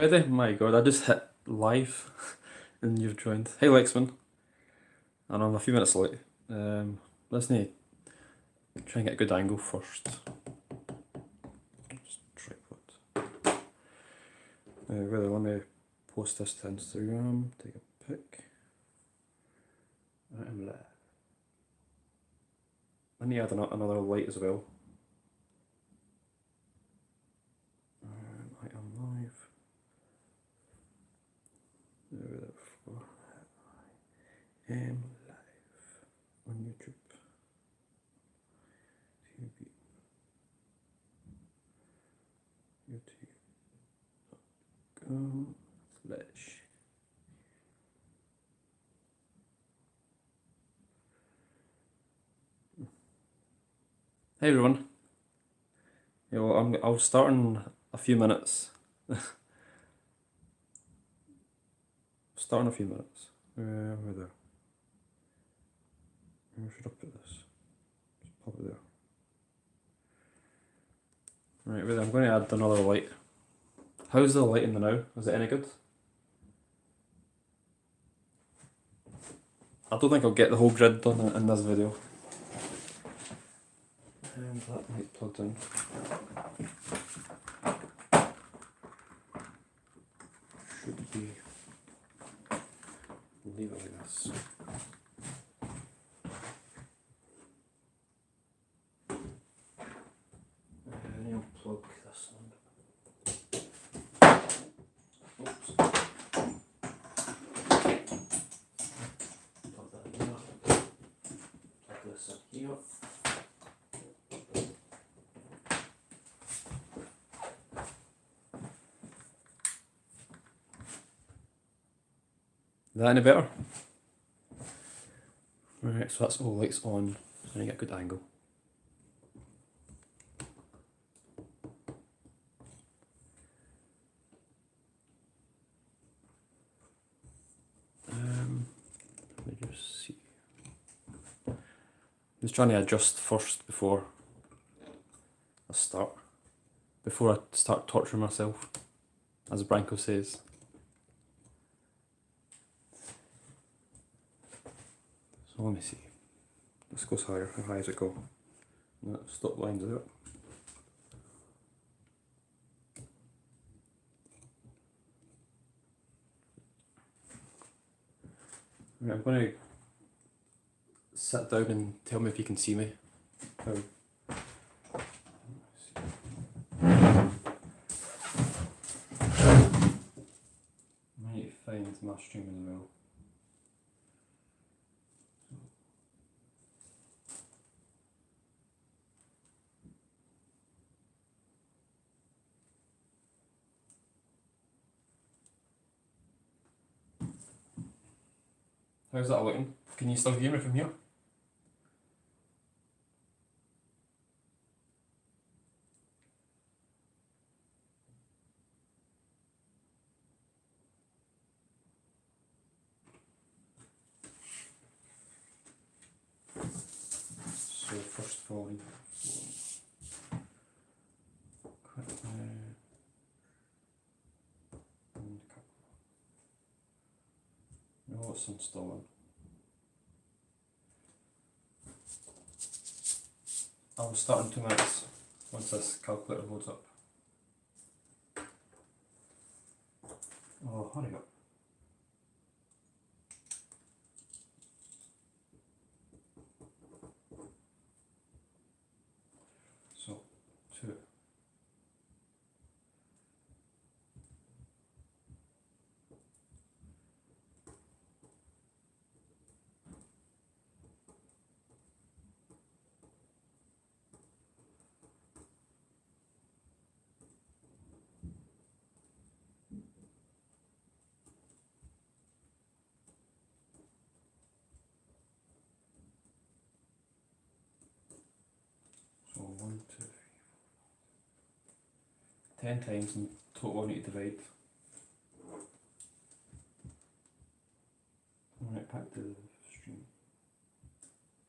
Ready? My god, I just hit live and you've joined. Hey Lexman. And I'm a few minutes late. Let's try and get a good angle first. Just tripod. Really, let me post this to Instagram, take a pic. I am live. I need to add another light as well. I am live. I am live on YouTube. YouTube.com/. Hey everyone. Yeah, well, I'll start in a few minutes. Start in a few minutes. Where there? Where should I put this? Just pop it there. Right, really, I'm going to add another light. How's the lighting now? Is it any good? I don't think I'll get the whole grid done in this video. And that might plug in. Should be. Leave it like this. And I'll plug this one. Oops. Plug that in there. Plug this in here. Is that any better? Right, so that's all lights on, so I get a good angle. Let me just see. I'm just trying to adjust first before I start. Before I start torturing myself, as Branko says. So let me see. This goes higher. How high does it go? No, stop lines out. Right, I'm going to sit down and tell me if you can see me. How? I need to find my stream as well. How's that looking? Can you still hear me from here? So first of all, no, it's installing. I'll start in 2 minutes once this calculator loads up. Oh, hurry up. So, 2. So 1, 2, 3, 10 times in total I need to divide. Alright, back to the stream.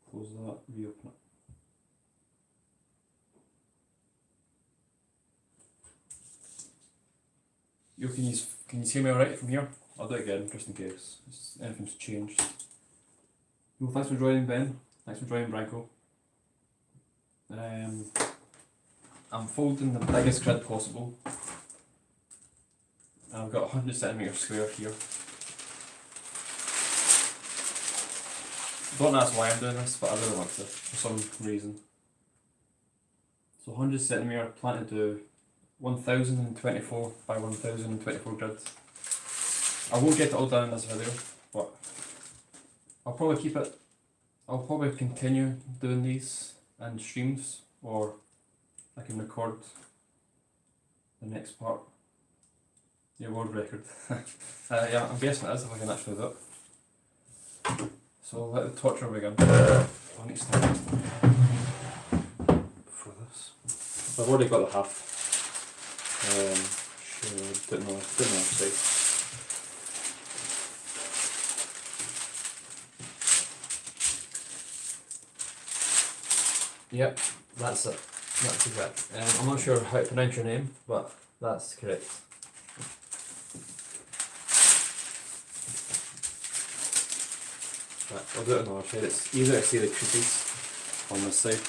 Close that, reopen it. Can you see me alright from here? I'll do it again just in case anything's changed. Well, thanks for joining, Ben. Thanks for joining, Branko. I'm folding the biggest grid possible. And I've got 100 centimetre square here. Don't ask why I'm doing this, but I really want to for some reason. So 100 centimetre, plan to do 1024 by 1024 grids. I won't get it all done in this video, but I'll probably keep it. I'll probably continue doing these in streams, or I can record the next part. Yeah, world record. Yeah, I'm guessing it is if I can actually do it. So let the torture begin. I need to start for this. I've already got the half. Didn't know side. Yep, that's it. That's exact. I'm not sure how to pronounce your name, but that's correct. Right, I'll do it on the other side. It's easier to see the creases on this side.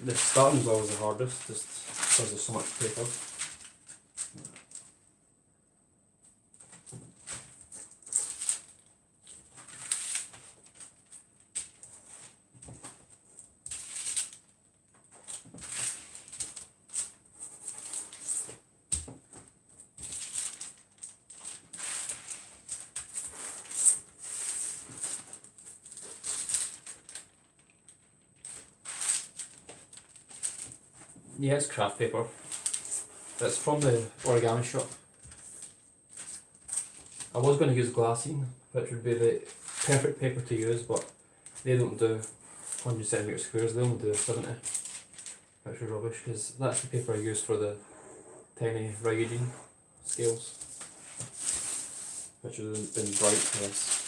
The starting is always the hardest, just because there's so much paper. Yeah, it's craft paper. It's from the Origami shop. I was going to use glassine, which would be the perfect paper to use, but they don't do 100 centimetre squares, they only do 70, which is rubbish, because that's the paper I use for the tiny rigidine scales, which have been bright for this.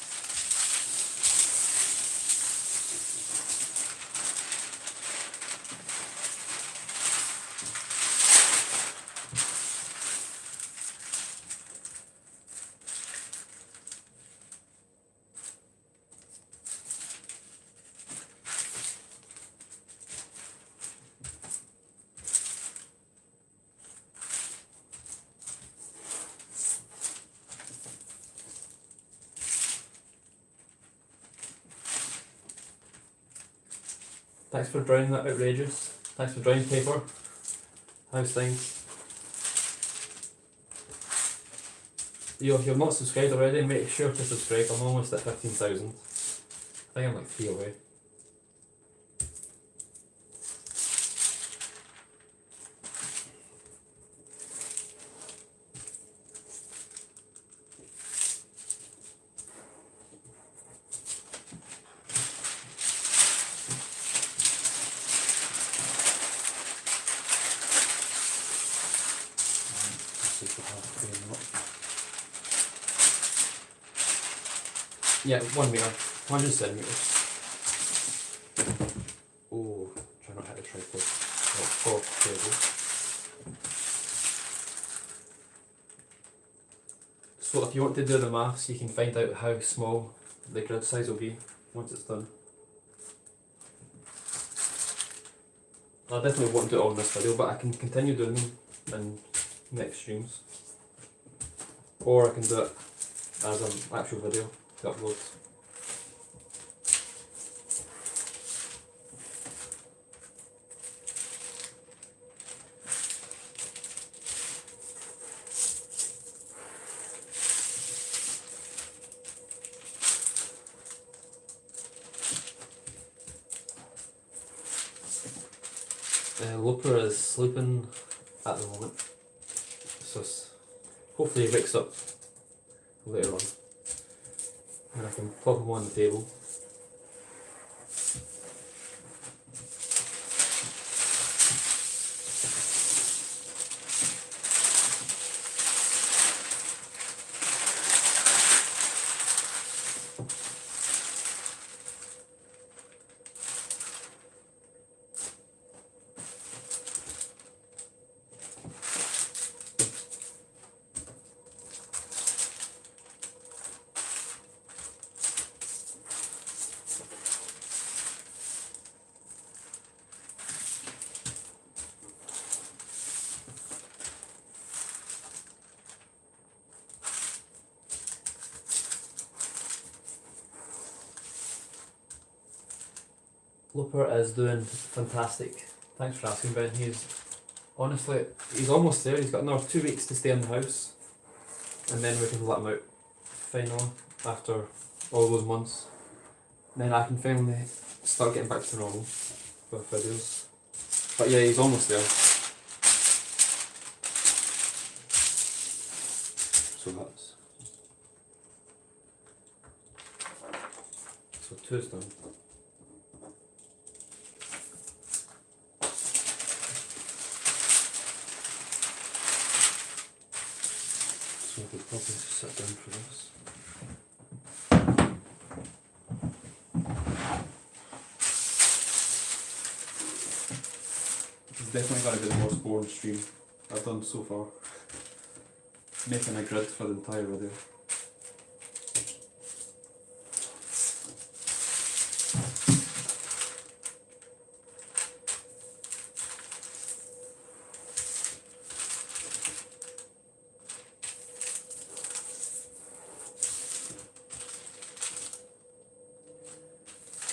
Thanks for drawing that outrageous. Thanks for drawing paper. How's things? If you're not subscribed already, make sure to subscribe. I'm almost at 15,000. I think I'm like 3 away. Yeah, 1 metre, 100 centimetres. Oh, try not to hit the tripod. Oh, table. So if you want to do the maths, you can find out how small the grid size will be once it's done. I definitely won't do it all in this video, but I can continue doing them in next streams. Or I can do it as an actual video to upload. Looper is sleeping at the moment, so hopefully he wakes up later on and I can plop him on the table. Flipper is doing fantastic. Thanks for asking, Ben. Honestly, he's almost there. He's got another 2 weeks to stay in the house, and then we can let him out finally after all those months. Then I can finally start getting back to normal with videos. But yeah, he's almost there. So two's done. So I could probably just sit down for this. It's definitely going to be the most boring stream I've done so far. Making a grid for the entire video.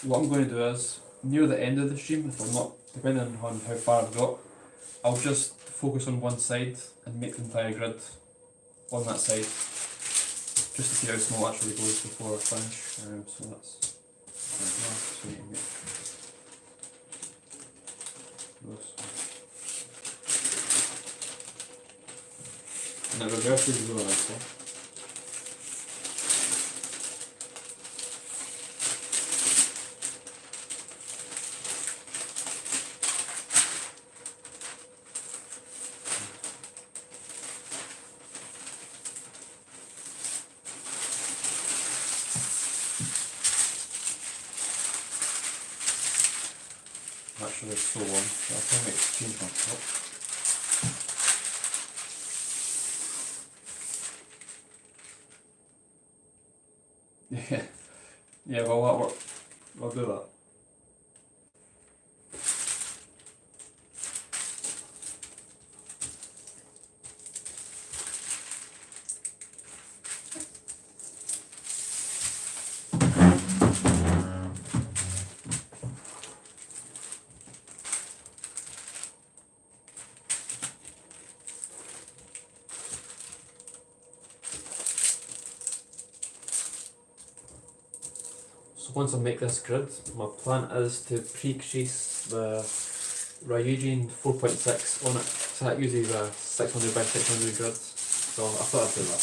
What I'm going to do is, near the end of the stream, if I'm not, depending on how far I've got, I'll just focus on one side and make the entire grid on that side, just to see how small it actually goes before I finish. So that's so we can make this. And it reverses really nicely. Actually, it's so long, so I'll try and make it change on top. Yeah, well, that work. I'll do that. So once I make this grid, my plan is to pre-crease the Origami 4.6 on it. So that uses a 600 by 600 grid. So I thought I'd do that.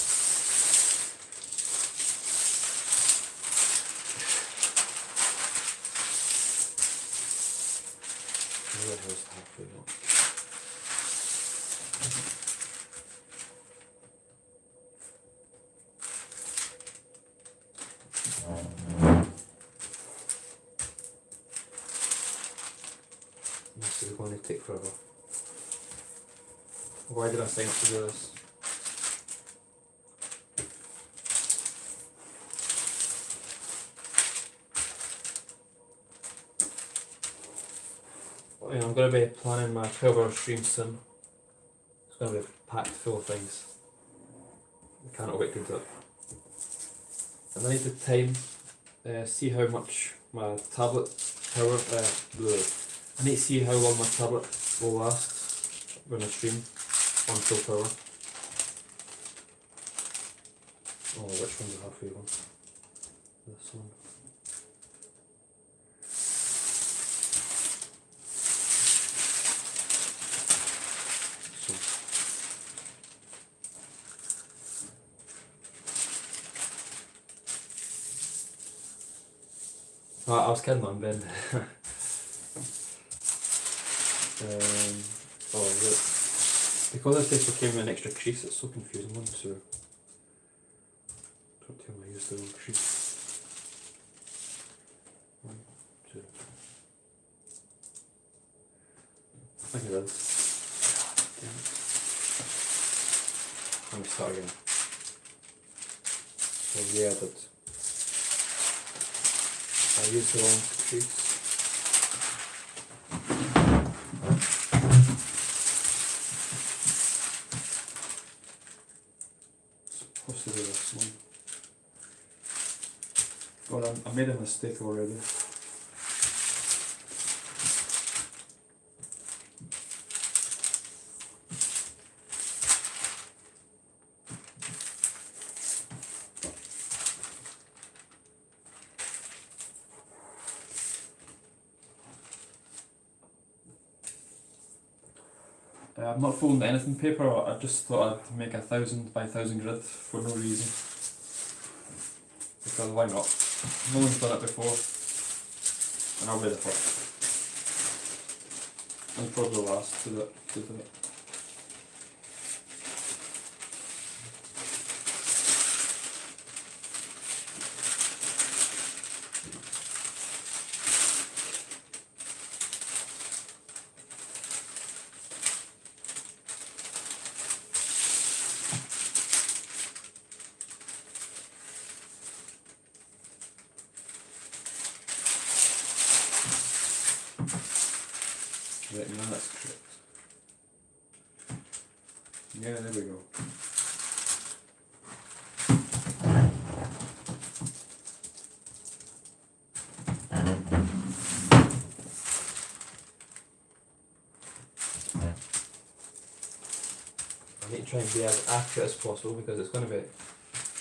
Where the hell's the halfway mark? This is going to take forever. Why did I sign up to do this? Well, I'm going to be planning my 12-hour stream soon. It's going to be packed full of things. I cannot wait to do it. And I need to time, see how much my tablet power, I need to see how long my tablet will last when I stream on full power. Oh, which one's the halfway one? This one. So. I was kidding on Ben. Oh look, because this paper came with an extra crease, it's so confusing. One, so don't tell me I used the wrong crease. 1, 2. I think it is. Let me start again. So yeah, but I used the wrong crease. Possibly this one. God, I made a mistake already. I'm not folding anything paper, I just thought I'd make 1,000 by 1,000 grid for no reason. Because why not? No one's done it before, and I'll be the first. And probably the last to do it. Right, now that's correct. Yeah, there we go. I need to try and be as accurate as possible because it's going to be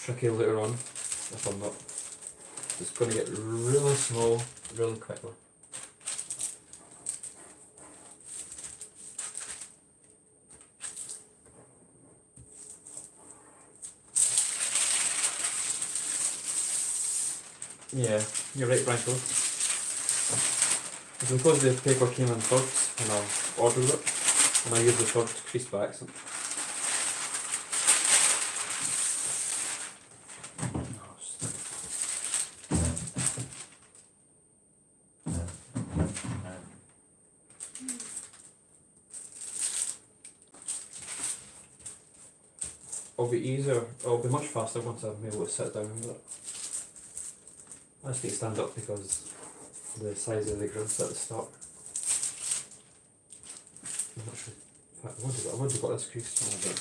tricky later on if I'm not. It's going to get really small really quickly. Yeah, you're right, Franco. It's because the paper came in thirds and I ordered it, and I used the third crease by accident. It'll be easier, it'll be much faster once I'm able to sit down with it. I just need to stand up because the size of the grids at the start. I'm not sure. In fact, I want to got this crease on a bit.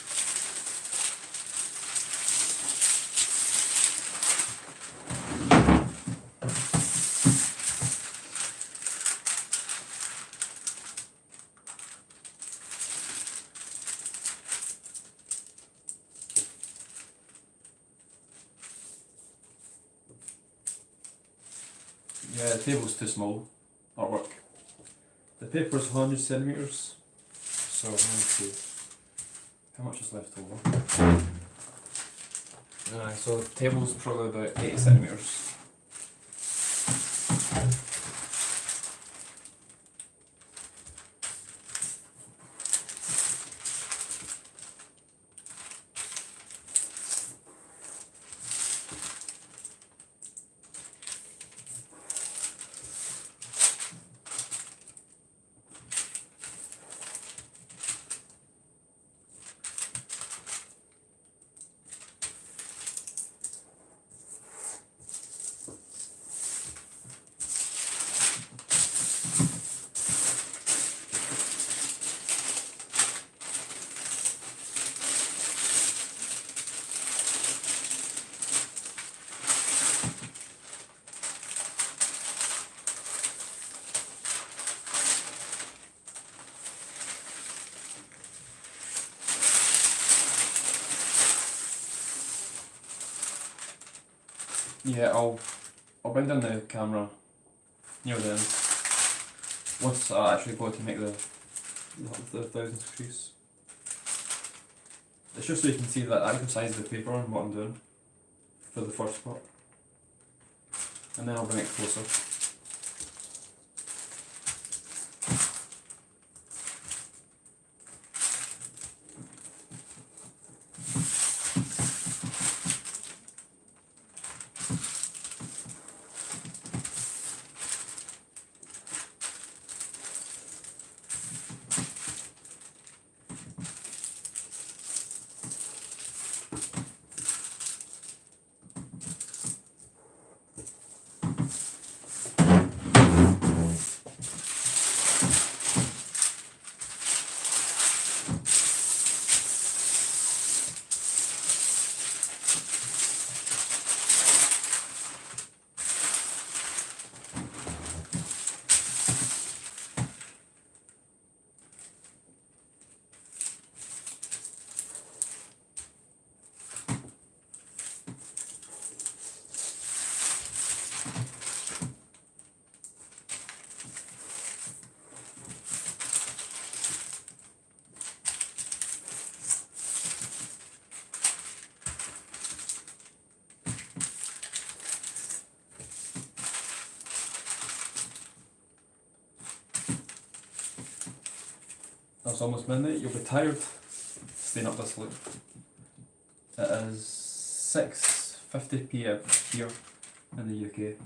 Yeah, the table's too small. Artwork. The paper's 100 centimetres, so I'm going to see how much is left over. So the table's probably about 80 centimetres. Yeah, I'll bring down the camera near the end once I actually go to make the 1,000th crease. It's just so you can see that actual size of the paper and what I'm doing for the first part, and then I'll bring it closer. That's almost midnight. You'll be tired staying up this late. It is 6:50 PM here in the UK.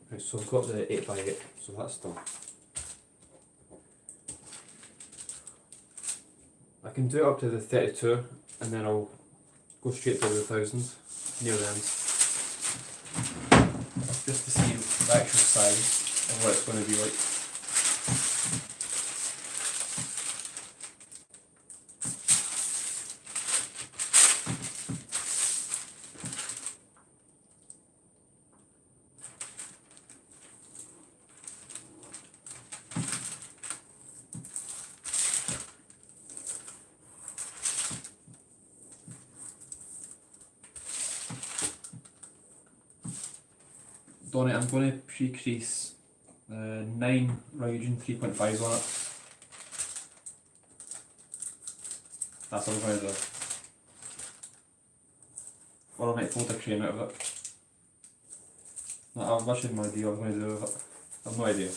Right, so I've got the 8x8, so that's done. I can do it up to the 32 and then I'll go straight to the 1000 near the end. Just to see the actual size of what it's going to be like. On it, I'm going to pre-crease 9 Origami 3.5s on it. That's what I'm going to do. Or I might fold a crane out of it. No, I've actually no idea what I'm going to do with it. I have no idea.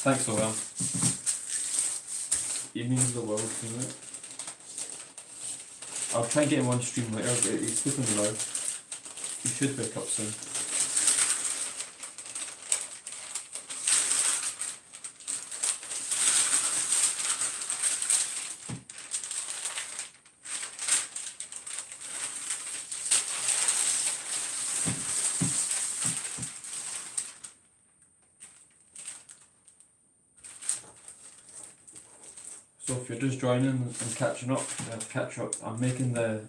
Thanks so well. It means the world to me. I'll try and get him on stream later, but he's sleeping now. You should wake up soon. So if you're just joining and catching up, you have to catch up. I'm making the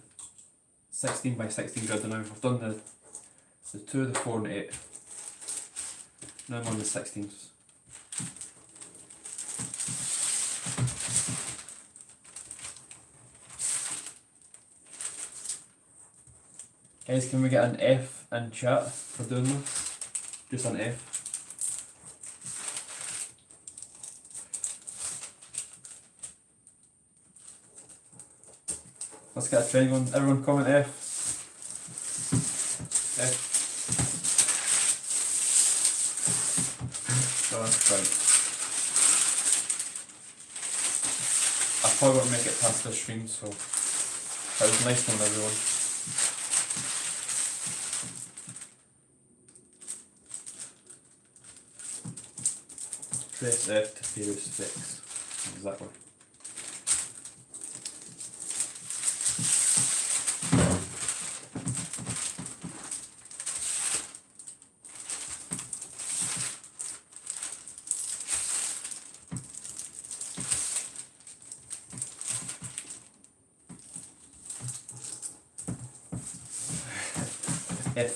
16x16 grid now. I've done the 2, the 4 and 8. Now I'm on the 16s. Guys, can we get an F in chat for doing this? Just an F. Let's get a trend going. Everyone comment F. F. Oh, that's right. I probably won't make it past this stream, so that was nice knowing everyone. Press F to FearlessFlourish. Exactly. F.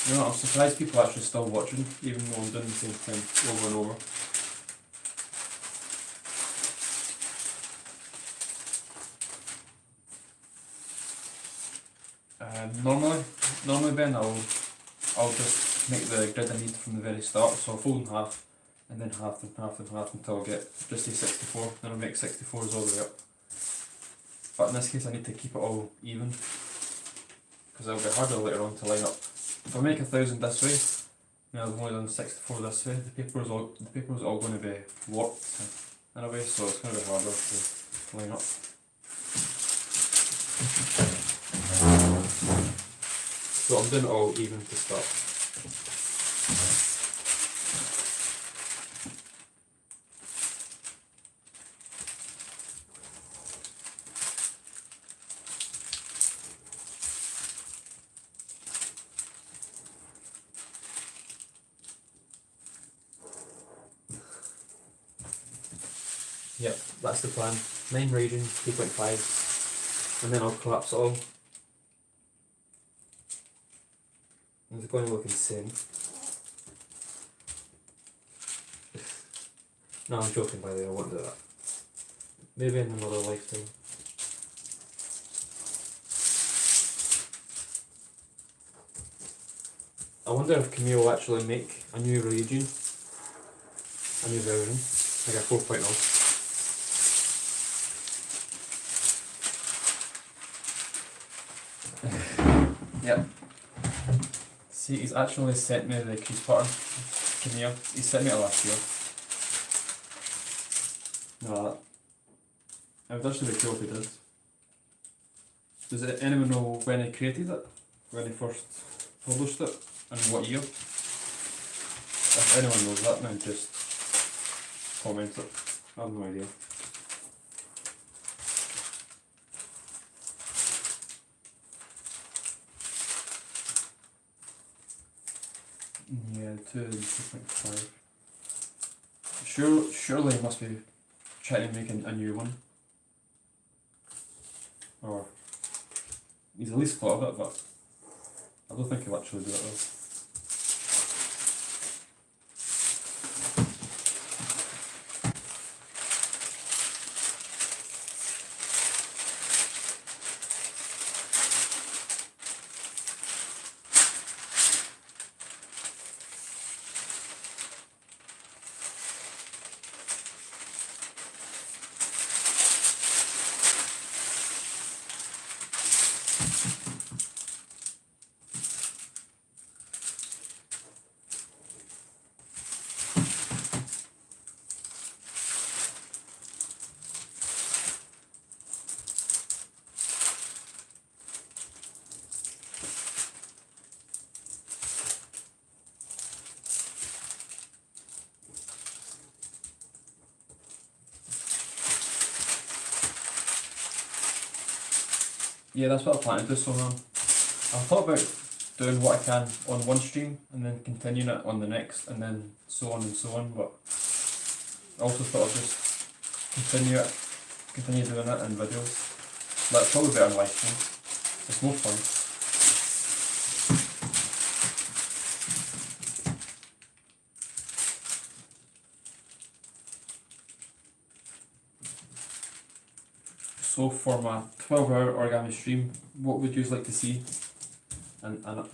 You know, I'm surprised people are actually still watching, even though I'm doing the same thing over and over. Normally Ben, I'll I'll just make the grid I need from the very start. So I'll fold in half, and then half and half and half until I get just a 64. Then I'll make 64s all the way up. But in this case I need to keep it all even, because it'll be harder later on to line up. If I make 1000 this way, now I've only done 64 this way, the paper is all going to be warped in a way, so it's going to be harder to line up. So I'm doing it all even to start. Yep, that's the plan. 9 raging, 2.5, and then I'll collapse it all. And it's going to look insane. No, I'm joking by the way, I won't do that. Maybe in another lifetime. I wonder if Camille will actually make a new region, a new version, like a 4.0. Yep. See, he's actually sent me the crease pattern. Camille, he sent me it last year. No, it would actually be cool if he did. Does anyone know when he created it? When he first published it? And what year? If anyone knows that, then just comment it. I have no idea. Yeah, 2.5. Surely he must be trying to make a new one. Or he's at least thought of it, but I don't think he'll actually do it though. Yeah, that's what I plan to do, so I've thought about doing what I can on one stream and then continuing it on the next and then so on, but I also thought I'd just continue doing it in videos. That's probably better in live stream. It's more fun. So for my 12-hour origami stream, what would you like to see in it,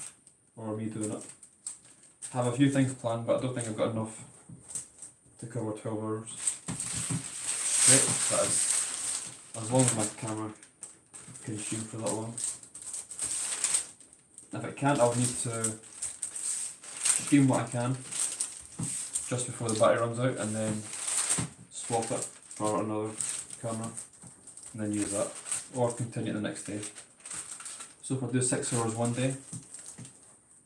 or me doing it? I have a few things planned, but I don't think I've got enough to cover 12 hours straight, that is, as long as my camera can stream for that long. If it can't, I'll need to stream what I can just before the battery runs out and then swap it for another camera and then use that, or continue the next day. So if I do 6 hours one day,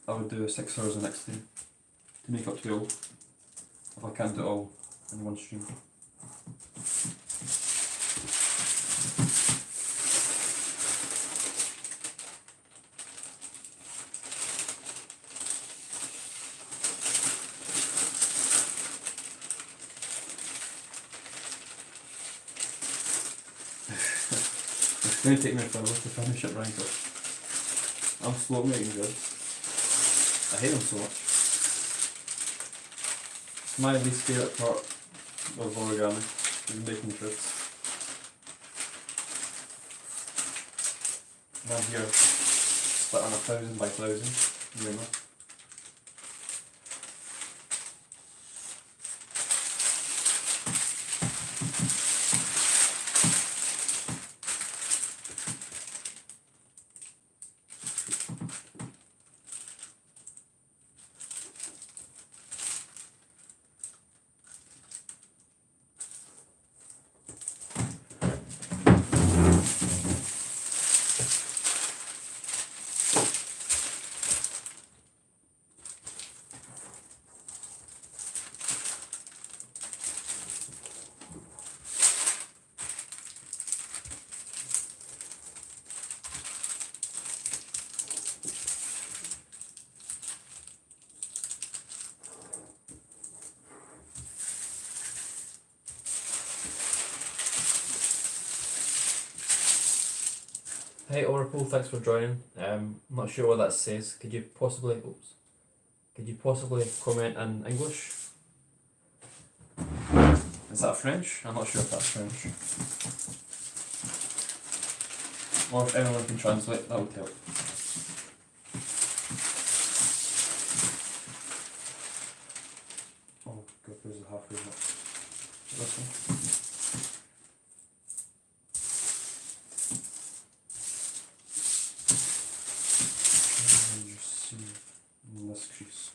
I would do 6 hours the next day to make up 12 if I can't do it all in one stream. It's going to take me forever to finish it right, but I'm slow at making grids. I hate them so much. It's my least favourite part of origami, is making grids. And I'm here split on 1000 by 1000, you know. Hey Oracle, thanks for joining. I'm not sure what that says. Could you possibly comment in English? Is that French? I'm not sure if that's French. Or if anyone can translate, that would help. Oh god, there's a halfway mark. This one. And you see in this crease.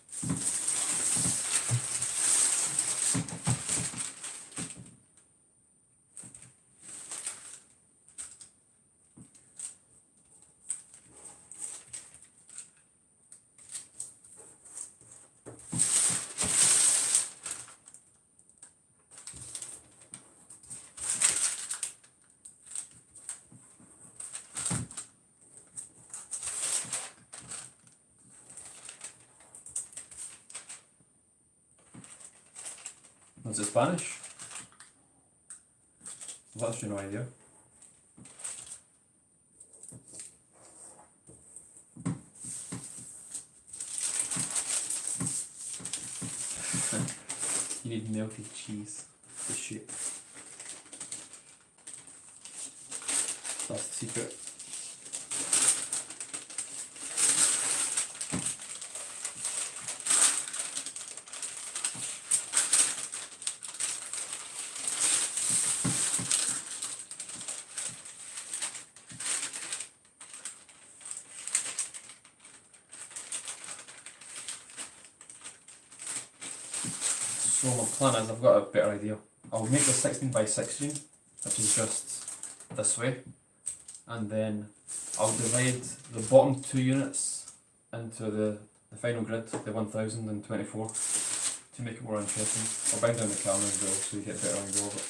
Was it Spanish? Well, that's no idea. You need melted cheese to shape. That's the secret. So my plan is, I've got a better idea. I'll make the 16 by 16, which is just this way, and then I'll divide the bottom two units into the final grid, the 1024, to make it more interesting. I'll bring down the camera as well so you get a better angle of it.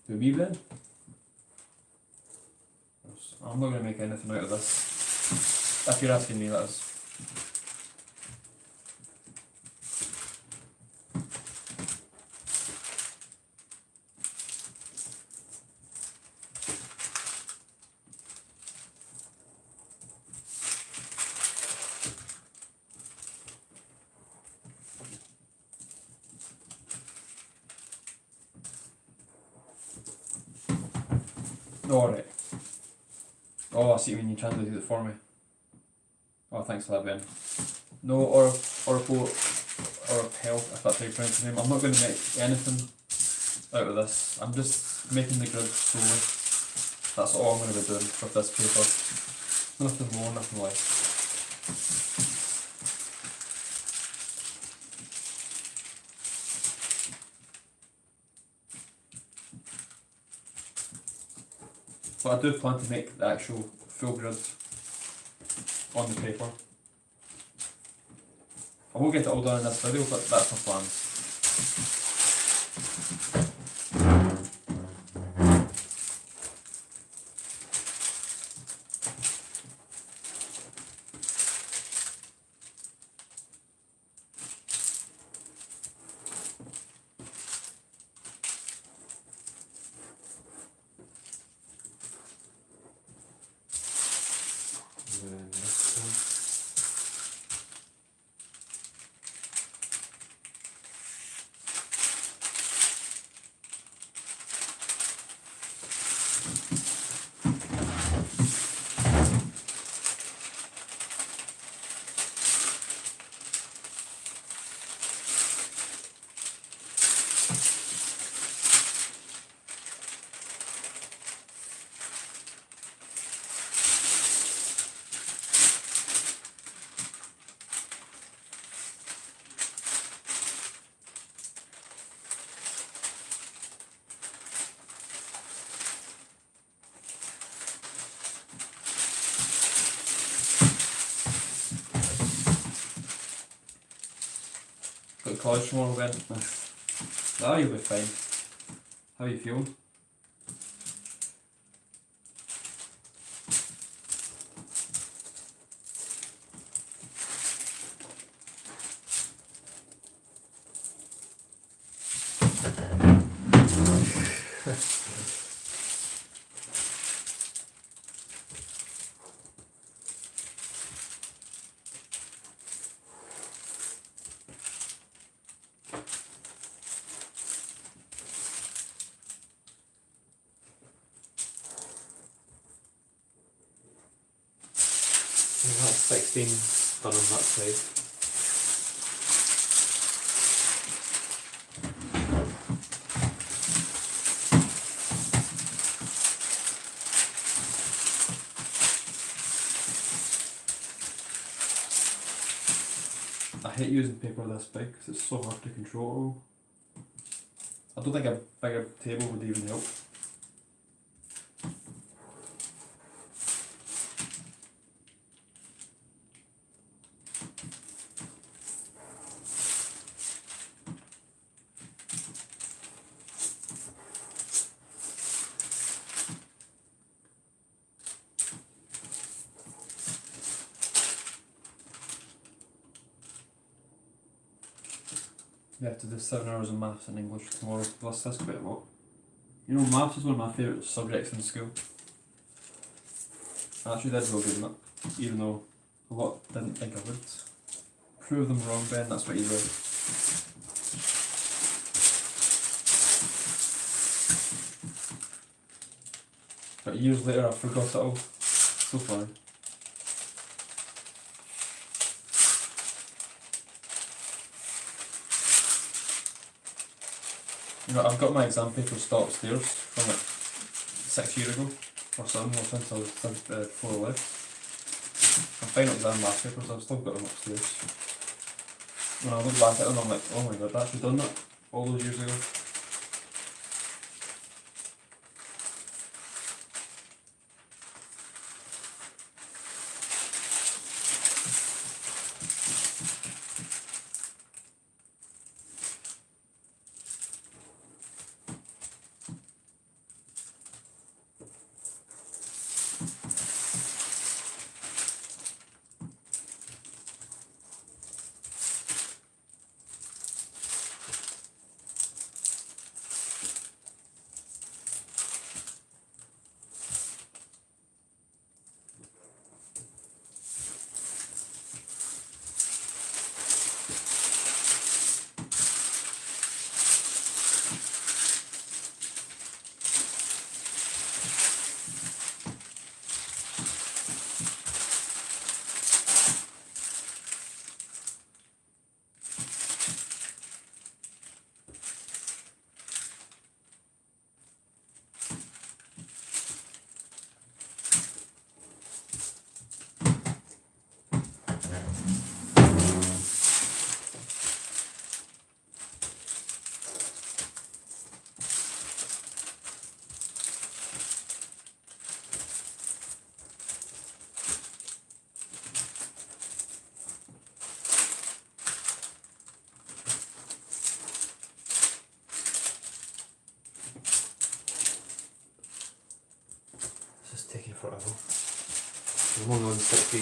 Do we then? I'm not going to make anything out of this. If you're asking me, that is. Alright. Oh, I see when you translated it for me. Oh, thanks for that, Ben. No, or help, if that's how you pronounce the name. I'm not going to make anything out of this. I'm just making the grid slowly. That's all I'm going to be doing with this paper. Nothing more, nothing less. But I do plan to make the actual full grid on the paper. I won't get it all done in this video, but that's my plans. And then this one. Got college tomorrow, Ben. Ah, you'll be fine. How are you feeling? that's 16 done on that side. I hate using paper this big because it's so hard to control. I don't think a bigger table would even help. We have to do 7 hours of maths and English tomorrow, plus that's quite a lot. You know, maths is one of my favourite subjects in school. I actually did well good in it, even though a lot didn't think I would. Prove them wrong, Ben, that's what you do. But years later I forgot it all. So funny. You know, I've got my exam paper still upstairs from like 6 years ago or something, or since before I left. My final exam math papers, I've still got them upstairs. When I look back at them, I'm like, oh my god, I actually done that all those years ago. Taking forever. I'm only on 16.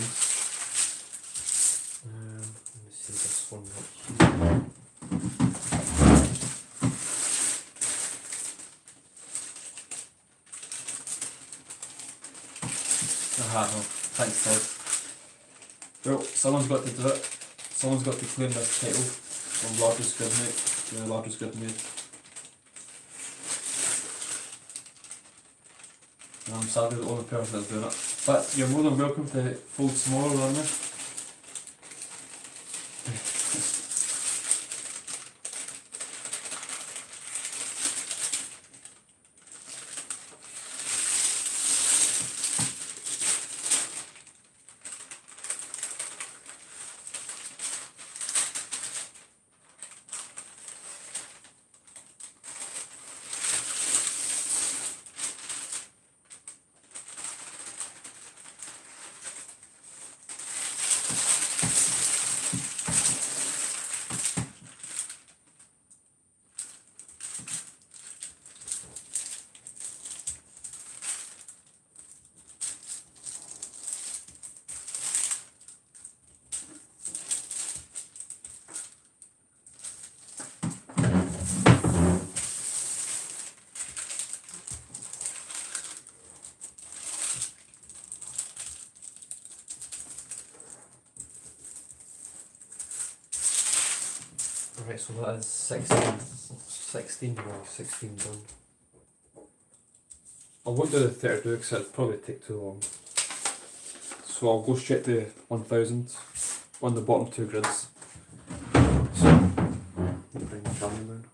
Let me see this one right here. Aha, no. Thanks, Ted. Well, someone's got to do it. Someone's got to claim this title of largest grid mate. The largest grid mate. And I'm sadly the only person that's doing it. But you're more than welcome to fold smaller on me. Right, so that is 16 done. I won't do the 32 because it'd probably take too long. So I'll go straight to 1000 on the bottom two grids. So, let me bring the camera down.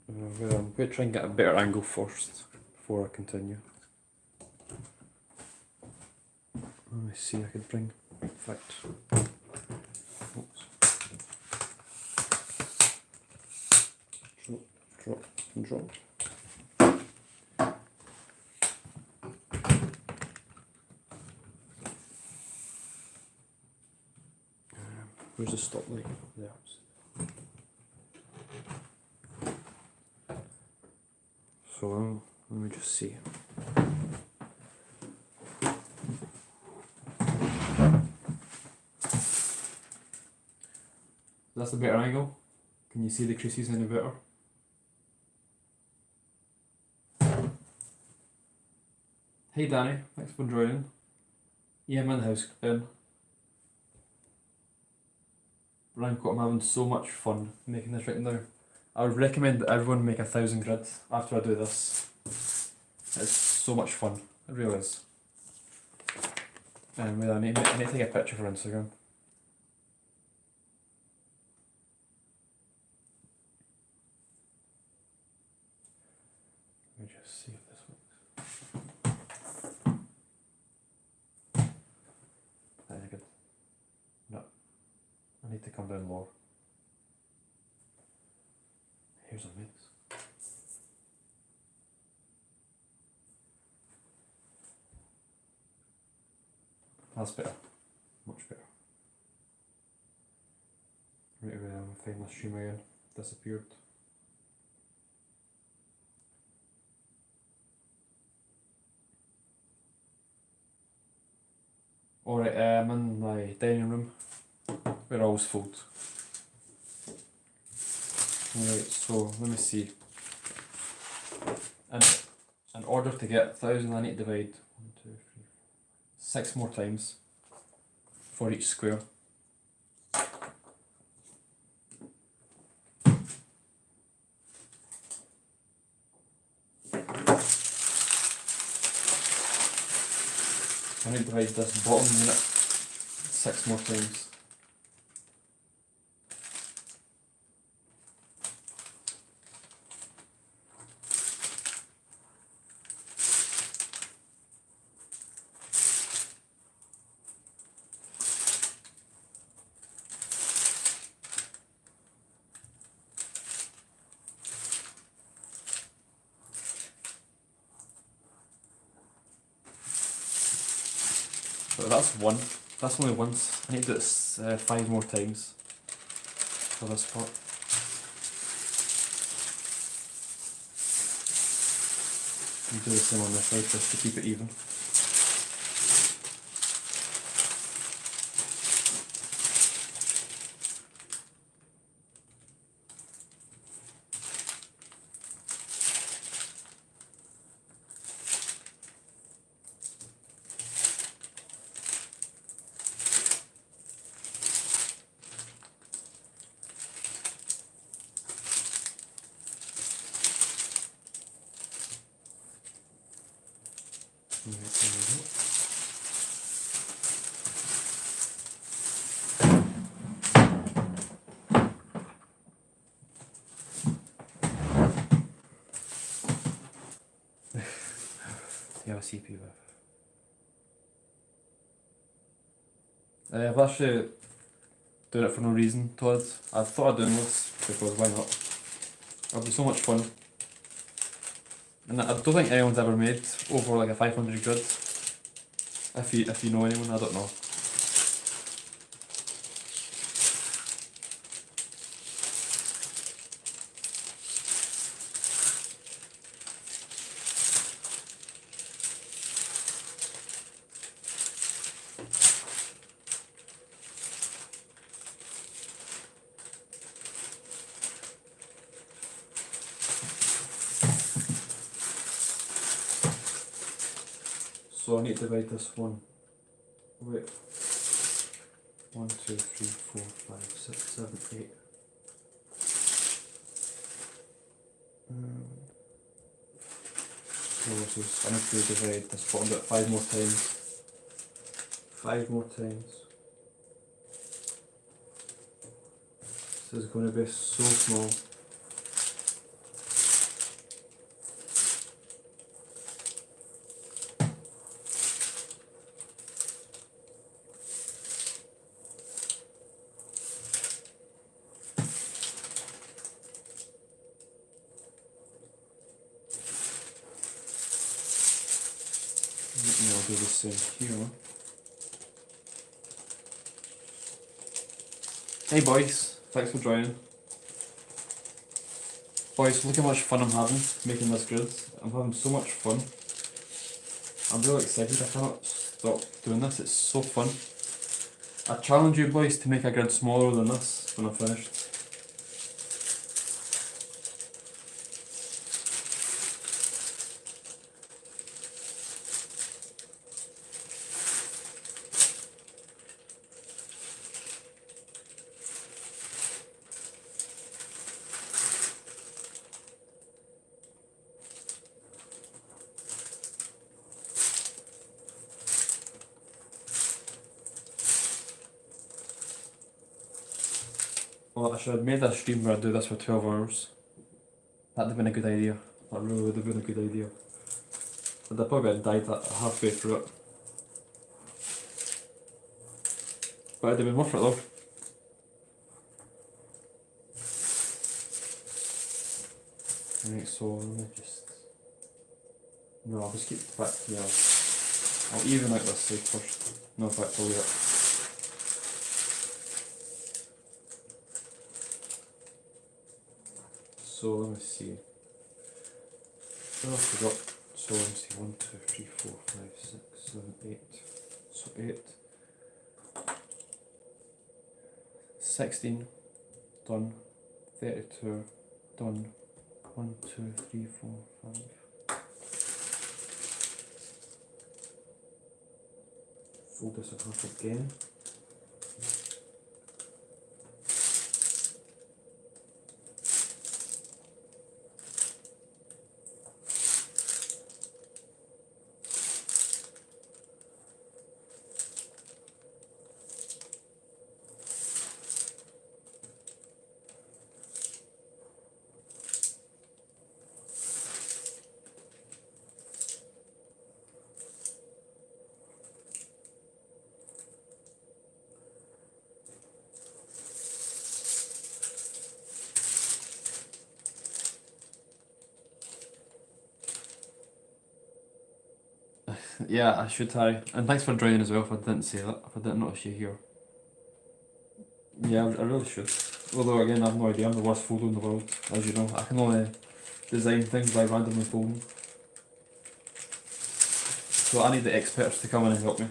I'm going to try and get a better angle first before I continue. Let me see, I could bring, in fact, oops. Drop, and drop. Where's the stop light? There. So let me just see. That's the better angle. Can you see the creases any better? Hey Danny, thanks for joining. Yeah, I'm in the house, Ben. Rank, I'm having so much fun making this right now. I would recommend that everyone make 1000 grids after I do this. It's so much fun, it really is. And I need to take a picture for Instagram. Let me just see if this works. I think it. No, I need to come down more. Here's a mix. That's better. Much better. Right away, I'm find my stream again. Disappeared. Alright, I'm in my dining room where I always fold. Alright, so let me see. And in order to get 1000, I need to divide 1, 2, 3, 6 more times for each square. I need to divide this bottom unit 6 more times. So that's one. That's only once. I need to do this 5 more times for this part. And do the same on this side just to keep it even. Yeah, CP with. I've actually doing it for no reason, Todd. I thought I'd do this because why not? It'll be so much fun. And I don't think anyone's ever made over like a 500 grid. If you know anyone, I don't know. So I need to divide this one. Wait. 1, 2, 3, 4, 5, 6, 7, 8. So this is, I need to divide this bottom bit 5 more times. 5 more times. This is going to be so small. I'll do the same here. Hey boys, thanks for joining. Boys, look how much fun I'm having making this grid. I'm having so much fun. I'm really excited, I cannot stop doing this, it's so fun. I challenge you boys to make a grid smaller than this when I'm finished. Well, I should have made a stream where I do this for 12 hours. That'd have been a good idea. That really would have been a good idea. But I probably have died halfway through it. But it'd have been worth it though. Right, so let me just... No, I'll just keep the back here. I'll even out this side first. No, in fact, I'll leave it. So let me see. Oh, I forgot. So let me see. 1, 2, 3, 4, 5, 6, 7, 8. So 8. 16. Done. 32. Done. 1, 2, 3, 4, 5. Fold this in half again. Yeah, I should try. And thanks for joining as well if I didn't say that, if I didn't notice you here. Yeah, I really should. Although again, I have no idea, I'm the worst folder in the world, as you know. I can only design things by randomly folding. So I need the experts to come in and help me.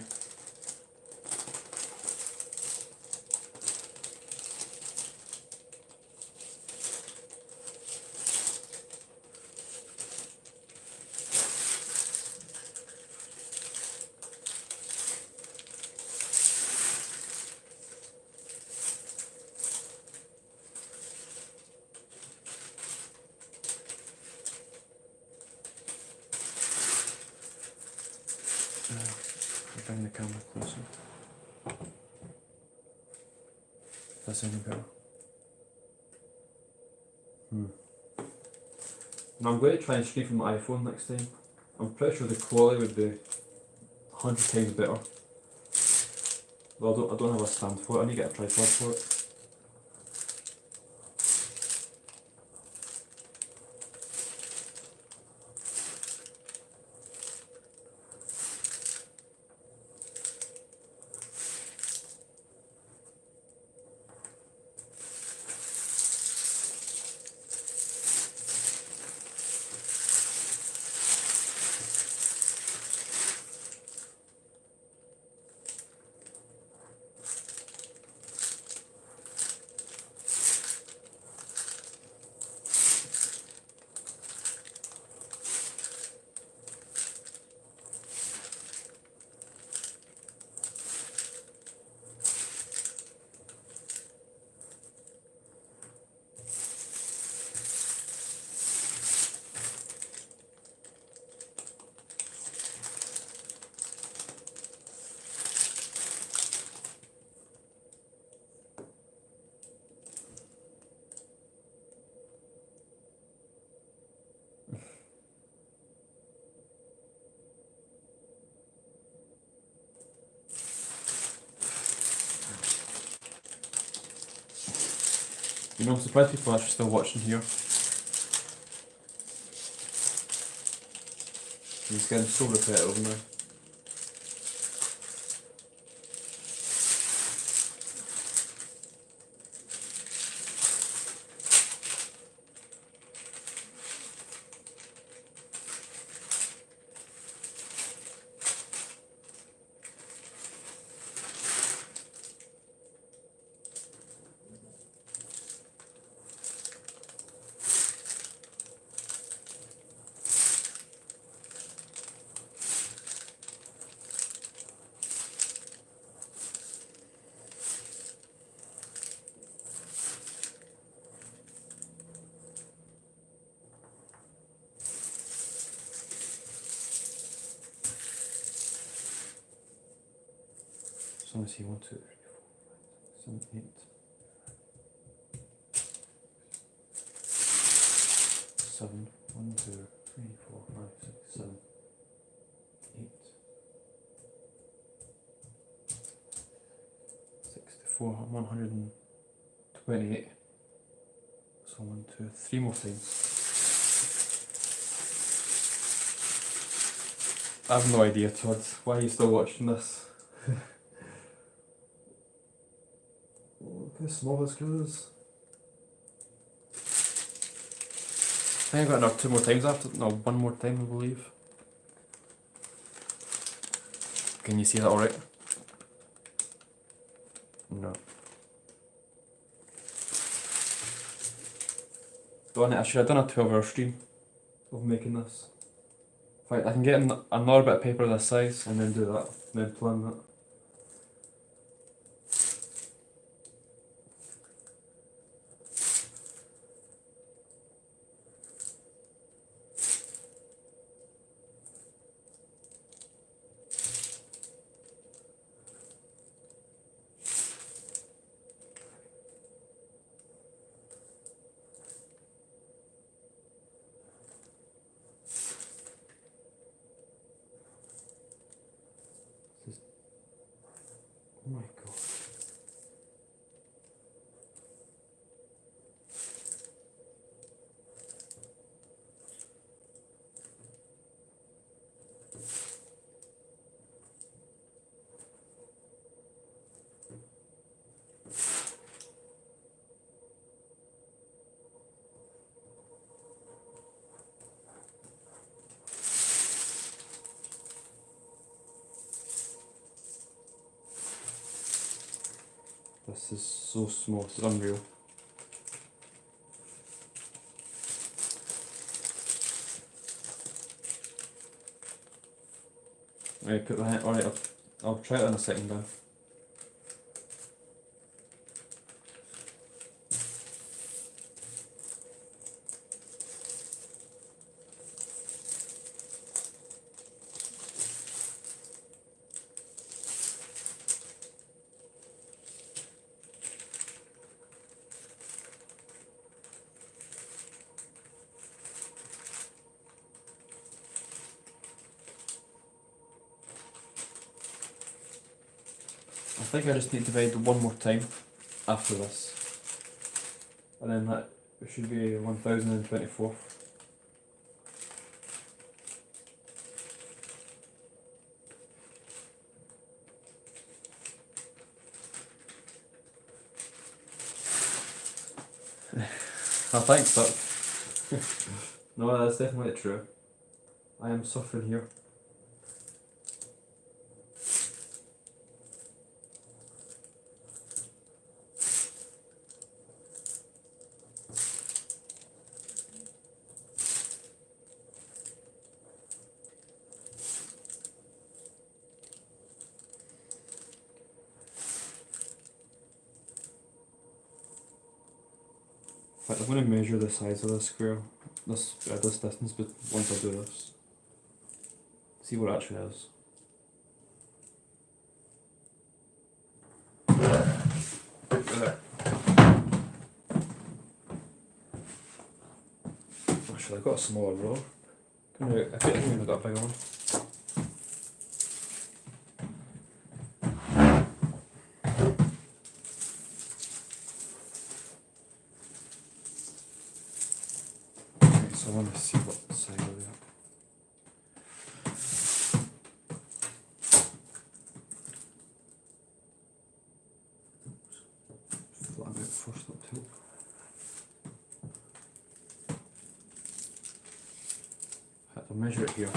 Bring the camera closer. That's any better. Now I'm going to try and stream from my iPhone next time. I'm pretty sure the quality would be 100 times better. Well, I don't have a stand for it, I need to get a tripod for it. You know, I'm surprised people are actually still watching here. It's getting so repetitive now. So let me see, 1, 2, 3, 4, 5, 6, 7, 8. 7, 1, 2, 3, 4, 5, 6, 7, 8. 64, 128. So 1, 2, 3 more times. I have no idea, Todd. Why are you still watching this? Look how small this goes. I think I got another 2 more times after. No, 1 more time, I believe. Can you see that alright? No. I should have done a 12-hour stream of making this. In fact, I can get another bit of paper this size and then do that, and then plan that. Oh my god. This is so small, it's unreal. Right, put the hand, alright, I'll try it in a second then. I think I just need to divide 1 more time after this. And then that should be 1024. I think so. No, that's definitely true. I am suffering here. In fact, I'm going to measure the size of this square, this distance, but once I do this, see what it actually is. Actually, I've got a smaller ruler. I think I've got a bigger one. So I want to see what side are they at. Flatten out first up top. Have to measure it here.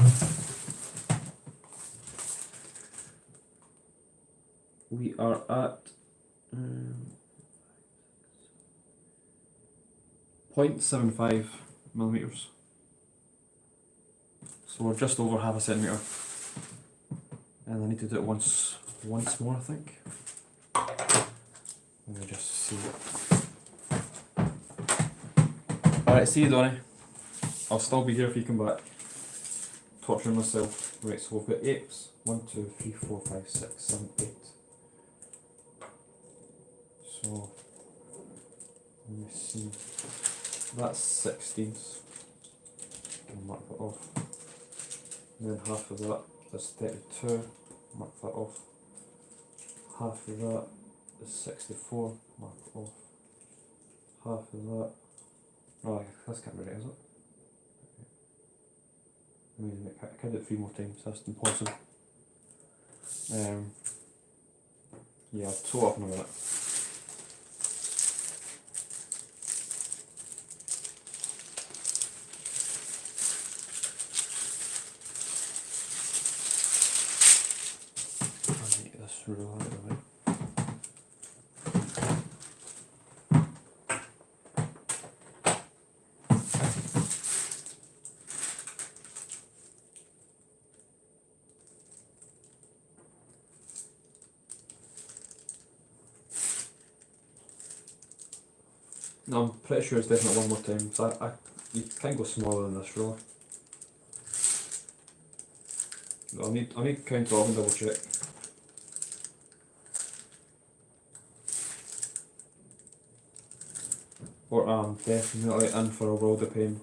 We are at 0.75 millimeters. So we're just over half a centimetre. And I need to do it once more, I think. Let me just see it. Alright, see you, Donnie. I'll still be here if you come back. Torturing myself. Right, so we've got 8s. 1, 2, 3, 4, 5, 6, 7, 8. So, let me see. That's 16s. I'll mark that off. And then half of that is 32. Mark that off. Half of that is 64. Mark it off. Half of that. Oh, that's can't be right, is it? I can't do it 3 more times. That's impossible. Yeah, I'll tow up in a minute. I'll make this rule out of the way. No, I'm pretty sure it's definitely 1 more time. So you can go smaller than this, really. I'll need to count it off and double check. Or I'm definitely in for a world of pain.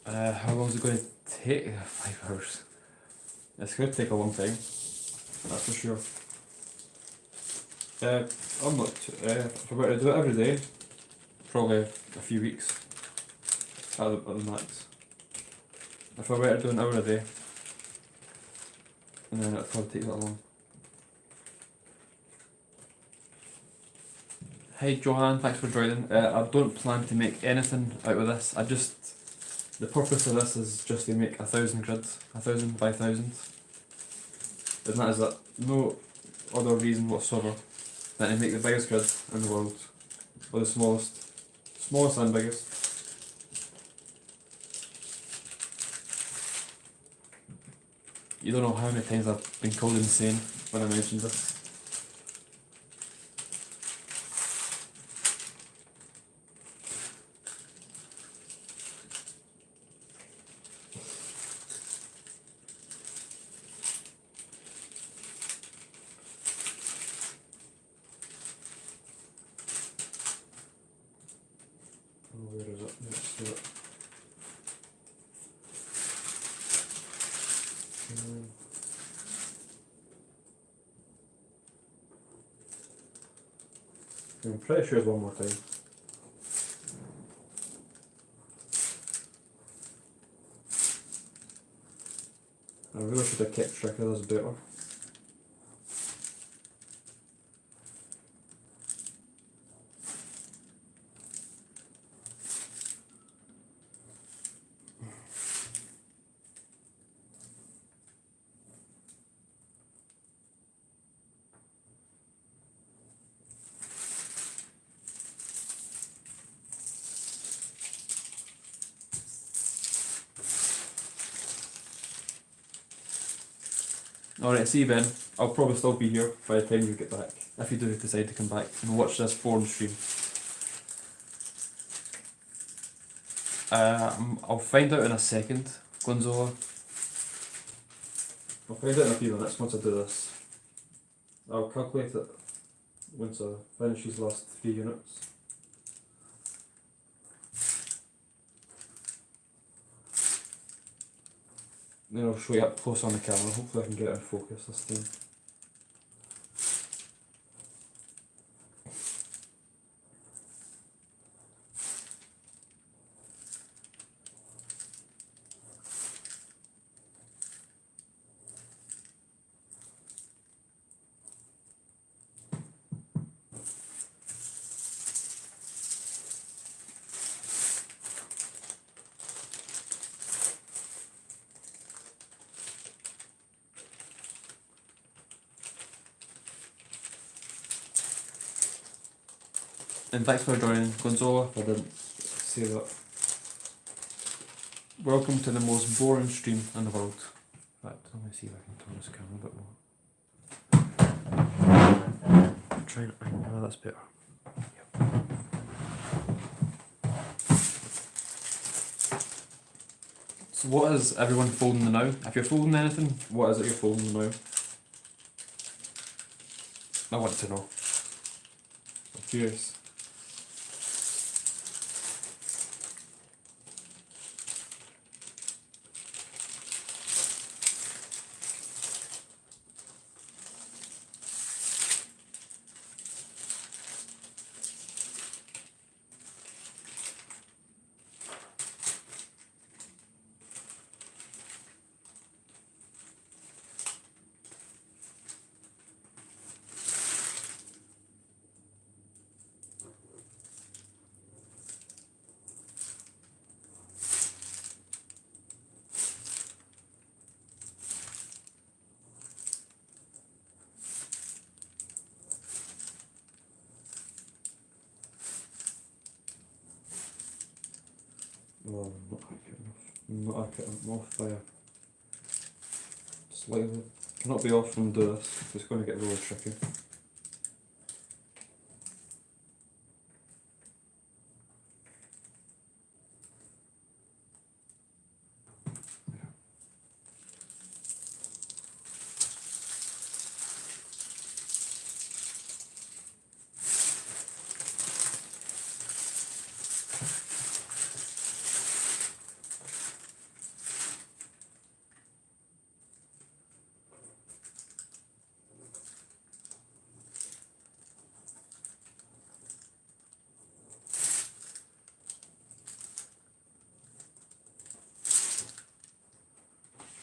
How long is it going to take? 5 hours. It's going to take a long time, that's for sure. I'm not if I were to do it every day, probably a few weeks at the max. If I were to do an hour a day, and then it'd probably take that long. Hey Johan, thanks for joining. I don't plan to make anything out of this. The purpose of this is just to make 1,000 grids, 1,000 by 1,000. And that is it. No other reason whatsoever than to make the biggest grid in the world, or the smallest and biggest. You don't know how many times I've been called insane when I mentioned this. Where is it? Let's see it. I'm pretty sure it's 1 more time. I really should have kept track of this better. Alright, see you Ben. I'll probably still be here by the time you get back, if you do decide to come back and watch this forum stream. I'll find out in a second, Gonzola. I'll find out in a few minutes once I do this. I'll calculate it once I finish these last 3 units. then I'll show you up close on the camera. Hopefully I can get it in focus this time. And thanks for joining, Gonzalo, if I didn't say that. Welcome to the most boring stream in the world. In fact, let me see if I can turn this camera a bit more. I'm trying, oh, that's better. Yep. So what is everyone folding now? If you're folding anything, what is it you're folding now? I want to know. I'm curious. Oh, I'm not accurate enough. I'm off by a slightly. Cannot be off and do this. It's going to get really tricky.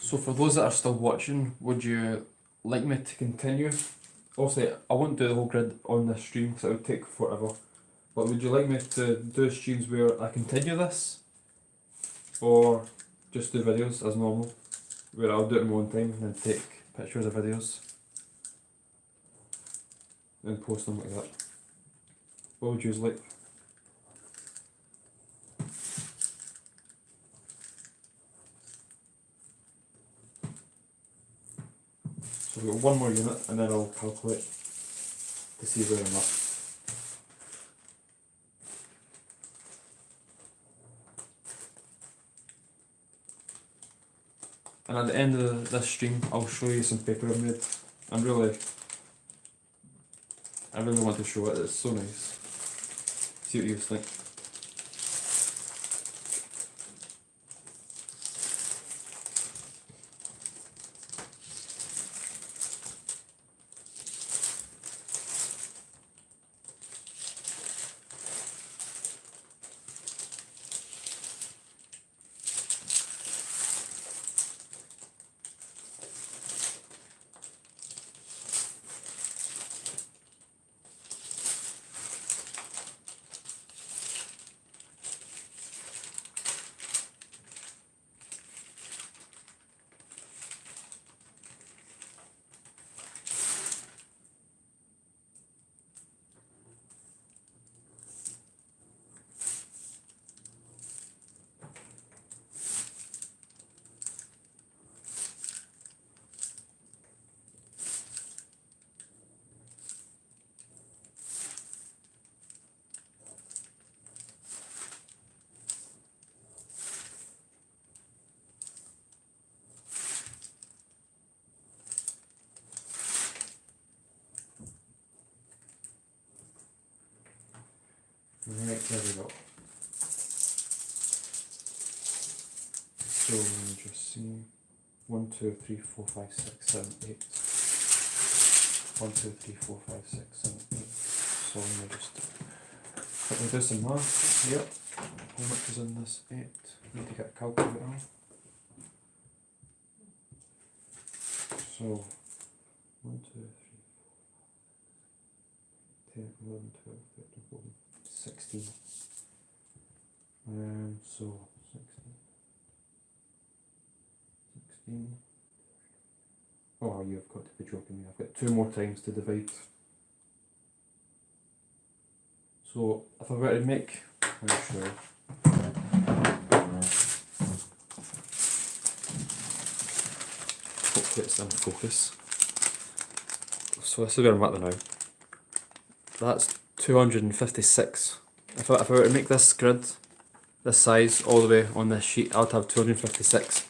So for those that are still watching, would you like me to continue? Obviously, I won't do the whole grid on this stream because it would take forever. But would you like me to do streams where I continue this? Or just do videos as normal? Where I'll do it in my own time and then take pictures of videos and post them like that. What would you like? So we've got one more unit and then I'll calculate to see where I'm at. And at the end of this stream, I'll show you some paper I've made. I really want to show it, it's so nice. See what you guys think. Right, there we go. So just see. 1, 2, 3, 4, 5, 6, 7, 8. 1, 2, 3, 4, 5, 6, 7, 8. So let me just quickly do some math. Yep. How much is in this? 8. Need to get a calculator on. So 1, 2, 3, 4, 5, 10, 11, 12, 13, 14, 16. So 16. 16. Oh, you've got to be joking me. I've got 2 more times to divide. So if I were to make, let's show you. Hopefully it's in focus. So this is where I'm at now. That's 256. If I were to make this grid, this size, all the way on this sheet, I would have 256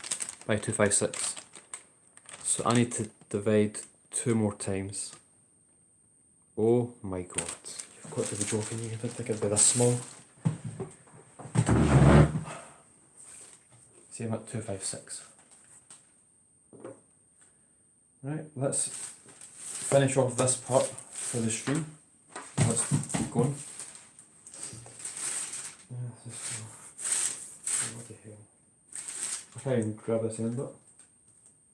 by 256. So I need to divide 2 more times. Oh my god. You've got to be joking me. I didn't think it'd be this small. See, I'm at 256. Right, let's finish off this part for the stream. Let's keep going. What the hell? I'll try and grab this end up.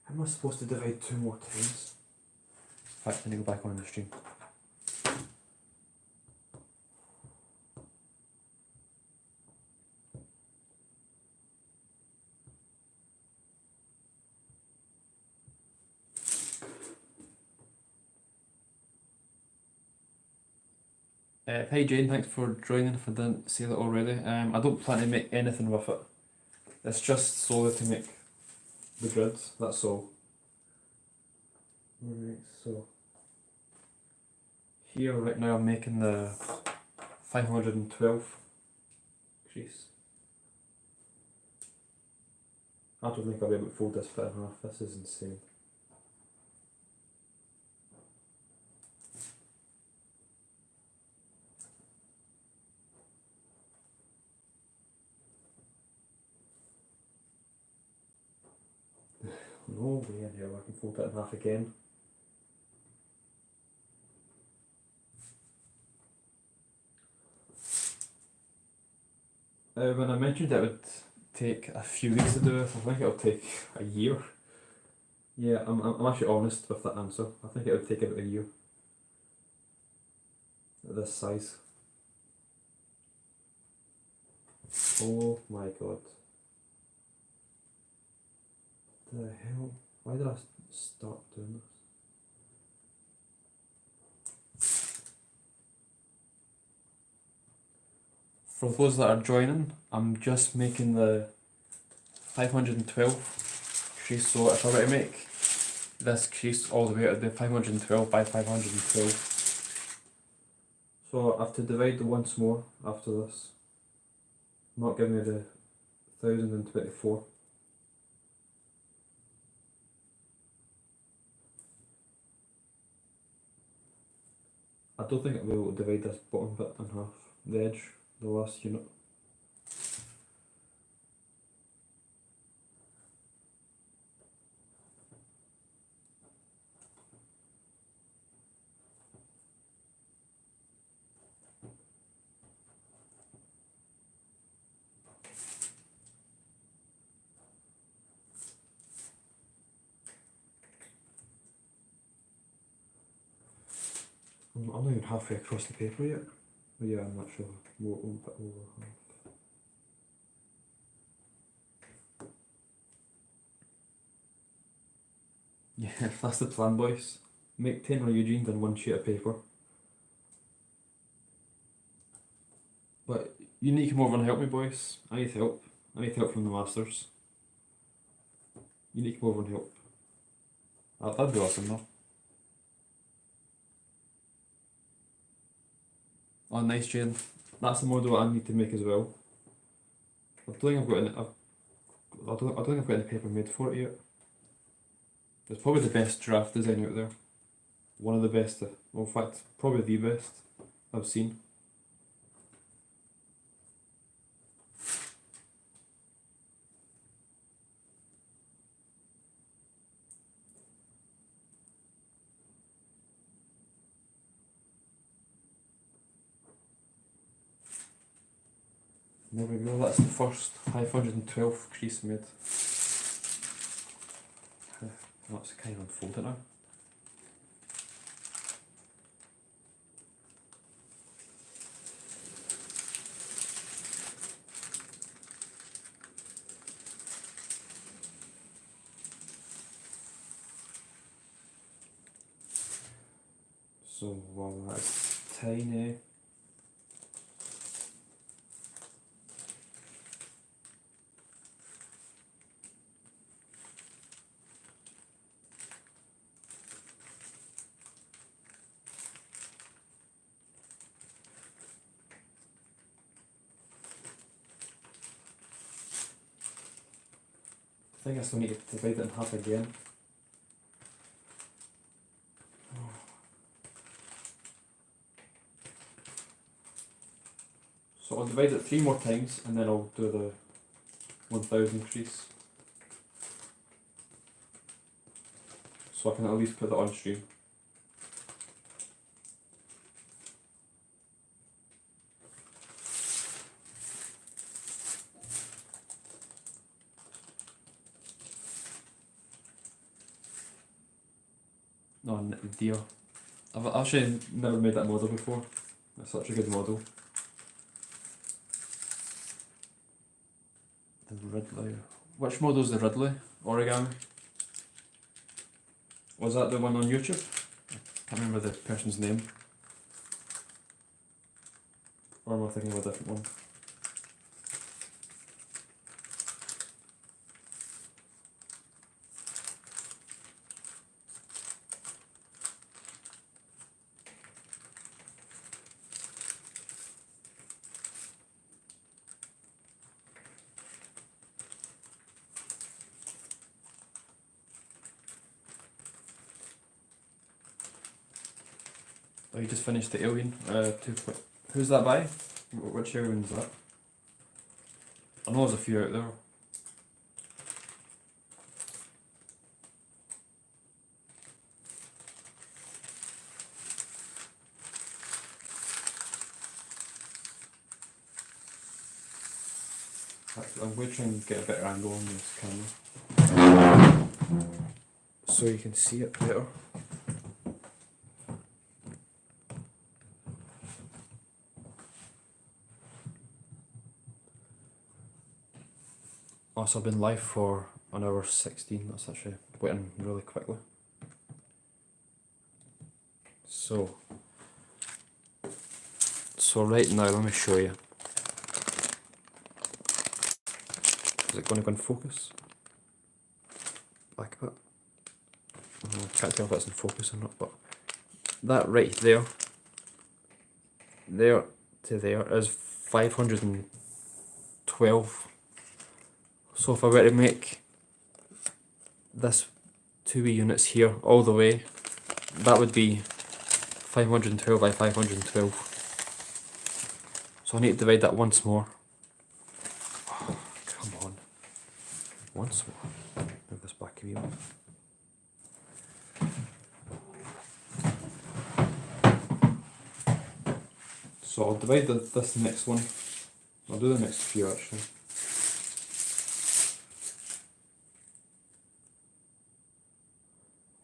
How am I supposed to divide 2 more times? In fact, I need to go back on the stream. Hi Jane, thanks for joining if I didn't say that already. I don't plan to make anything with it. It's just solely to make the grids, that's all. Alright, so here right now I'm making the 512 crease. I don't think I'll be able to fold this bit in half, this is insane. No way in hell I can fold it in half again. When I mentioned it would take a few weeks to do this, I think it'll take a year. Yeah, I'm actually honest with that answer. I think it would take about a year. At this size. Oh my god. The hell? Why did I start doing this? For those that are joining, I'm just making the 512 crease, so if I were to make this crease all the way, it would be 512 by 512. So I have to divide once more after this. Not giving me the 1024. I don't think I'll be able to divide this bottom bit in half, the edge, the last unit. I'm not even halfway across the paper yet. But yeah, I'm not sure. More bit over half. Yeah, that's the plan, boys. Make 10 of Eugene's on one sheet of paper. But you need to come over and help me, boys. I need help. I need help from the masters. You need to come over and help. That'd be awesome, though. Oh, nice, Jane. That's the model I need to make as well. I don't think I've got any. I don't think I've got any paper made for it yet. It's probably the best draft design out there. One of the best. Well, in fact, probably the best I've seen. There we go, that's the first 512 crease made. Let's kind of unfold it now. So while that's tiny, I think I still need to divide it in half again. So I'll divide it 3 more times and then I'll do the 1000 crease. So I can at least put that on stream. Oh dear. I've actually never made that model before. That's such a good model. The Ridley. Which model's the Ridley? Origami? Was that the one on YouTube? I can't remember the person's name. Or am I thinking of a different one? Oh, you just finished the Alien. Who's that by? Which Alien is that? I know there's a few out there. I'm going to try and get a better angle on this camera so you can see it better. So I've been live for an hour 16, that's actually went in really quickly. So right now, let me show you. Is it going to go in focus? Back a bit. I can't tell if that's in focus or not, but that right there to there is 512. So if I were to make this 2 wee units here all the way, that would be 512 by 512. So I need to divide that once more. Oh, come on. Once more. Move this back a wee bit. So I'll divide this next one. I'll do the next few actually.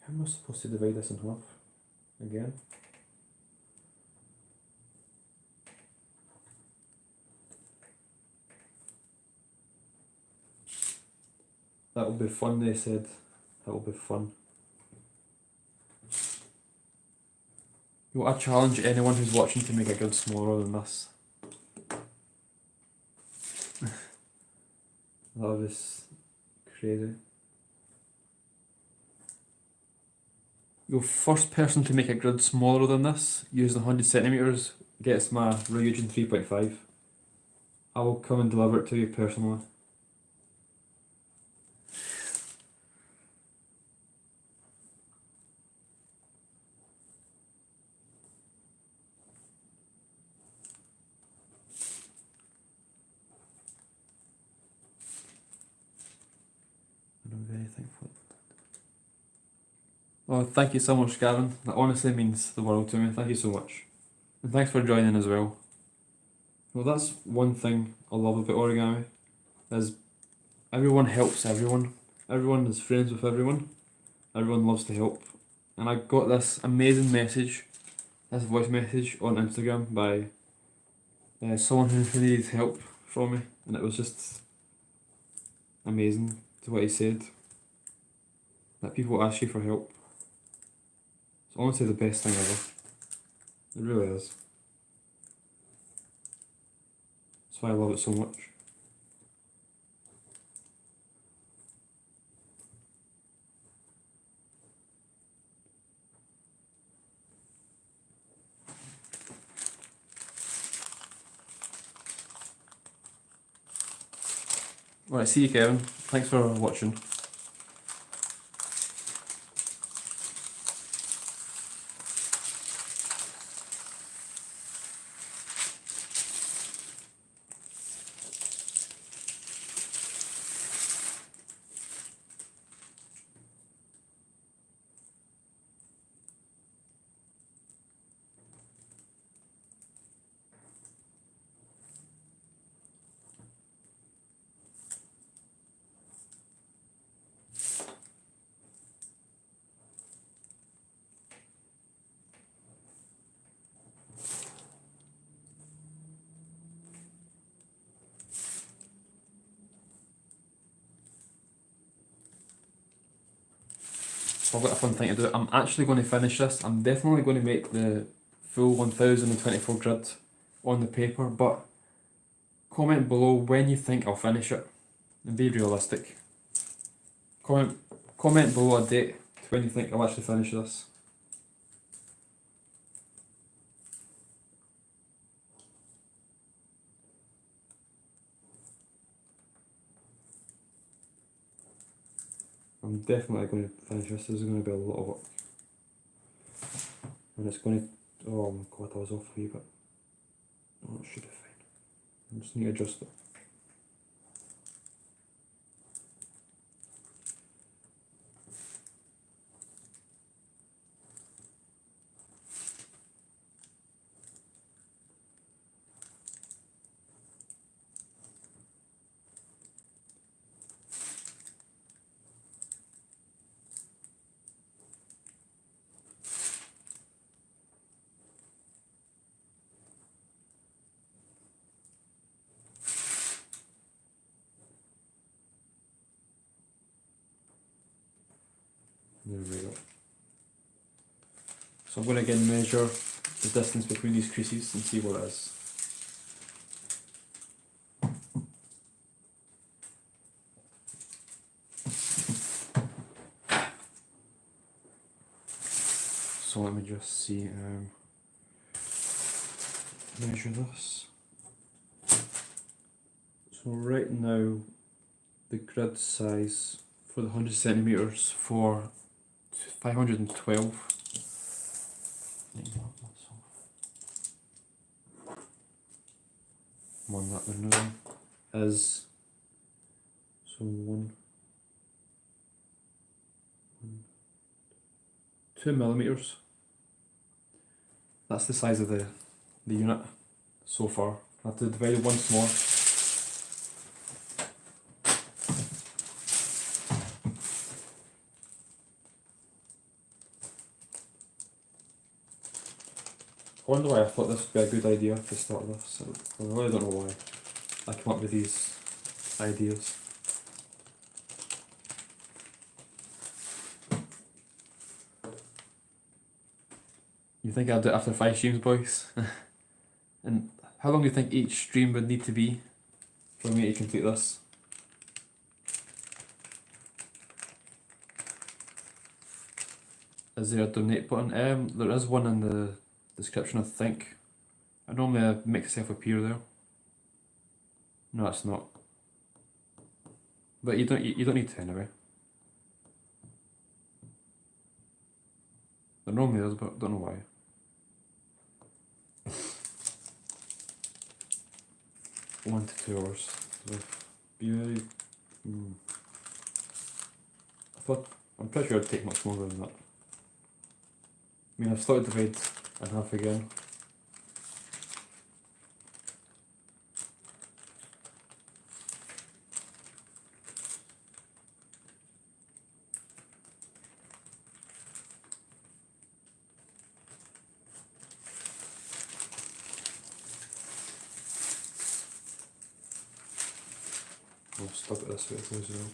How am I supposed to divide this in half? Again? That will be fun, they said. That will be fun. I challenge anyone who's watching to make a grid smaller than this. That was crazy. Your first person to make a grid smaller than this, using 100 centimeters, gets my Ryujin 3.5. I will come and deliver it to you personally. I'm very thankful. Oh, thank you so much, Gavin. That honestly means the world to me. Thank you so much. And thanks for joining as well. Well, that's one thing I love about origami, is everyone helps everyone. Everyone is friends with everyone. Everyone loves to help. And I got this amazing message, this voice message on Instagram by someone who needed help from me, and it was just amazing to what he said. That people ask you for help. It's honestly the best thing ever. It really is. That's why I love it so much. Right, see you, Kevin. Thanks for watching. I've got a fun thing to do. I'm actually going to finish this. I'm definitely going to make the full 1024 grid on the paper, but comment below when you think I'll finish it and be realistic. Comment below a date to when you think I'll actually finish this. I'm definitely going to finish this. This is going to be a lot of work. And it's going to... Oh my god, I was off a wee bit. Oh, it should be fine. I just need to adjust it. There we go. So I'm going to again measure the distance between these creases and see what it is. So let me just see, measure this. So right now the grid size for the 100 centimeters for 512. I'm on that one now. Is so 2 millimeters. That's the size of the unit so far. I have to divide it once more. I wonder why I thought this would be a good idea to start this. I really don't know why I come up with these ideas. You think I'll do it after 5 streams, boys? And how long do you think each stream would need to be for me to complete this? Is there a donate button? There is one in the description, I think. I normally make myself appear there. No, it's not. But you don't need to anyway. There normally is, but don't know why. One to 2 hours. So be I'm pretty sure it'd take much longer than that. I mean, I've started to divide in half again. I'll stop it this way as well.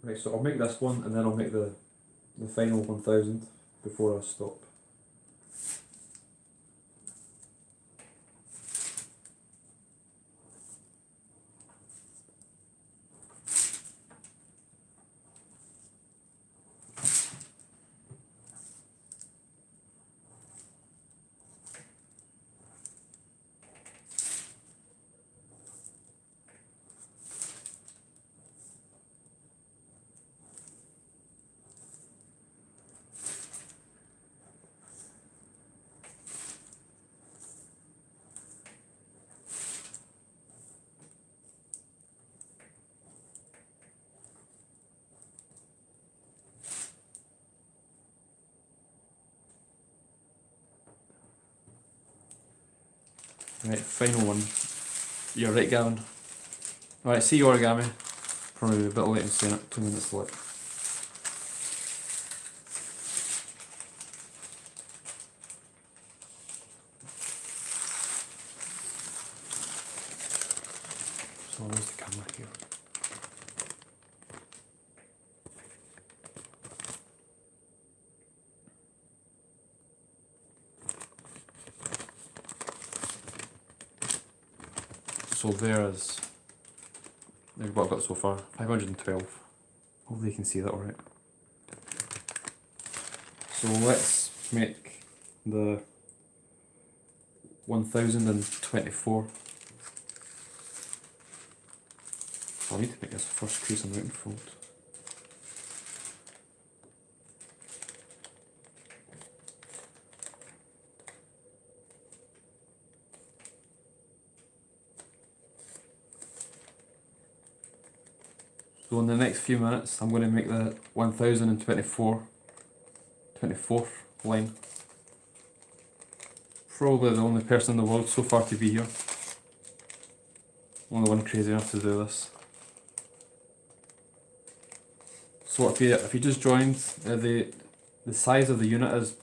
Right, so I'll make this one and then I'll make the final 1000 before I stop. Right, final one. You're right, Gavin. Alright, see you, Origami. Probably a bit late in saying it, 2 minutes late. So where's the camera here? So there's what I've got so far, 512. Hopefully you can see that alright. So let's make the 1024. I need to make this first crease on the fold. So in the next few minutes I'm going to make the 24th line. Probably the only person in the world so far to be here. Only one crazy enough to do this. So if you just joined, the size of the unit is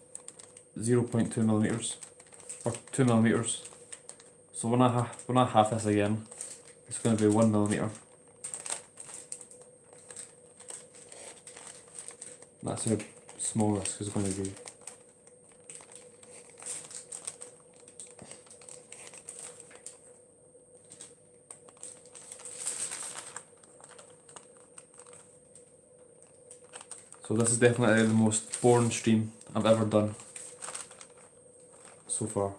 0.2 millimeters or 2 millimeters. So when I half this again, it's going to be 1 millimeter. That's how small this is going to be. So this is definitely the most boring stream I've ever done so far.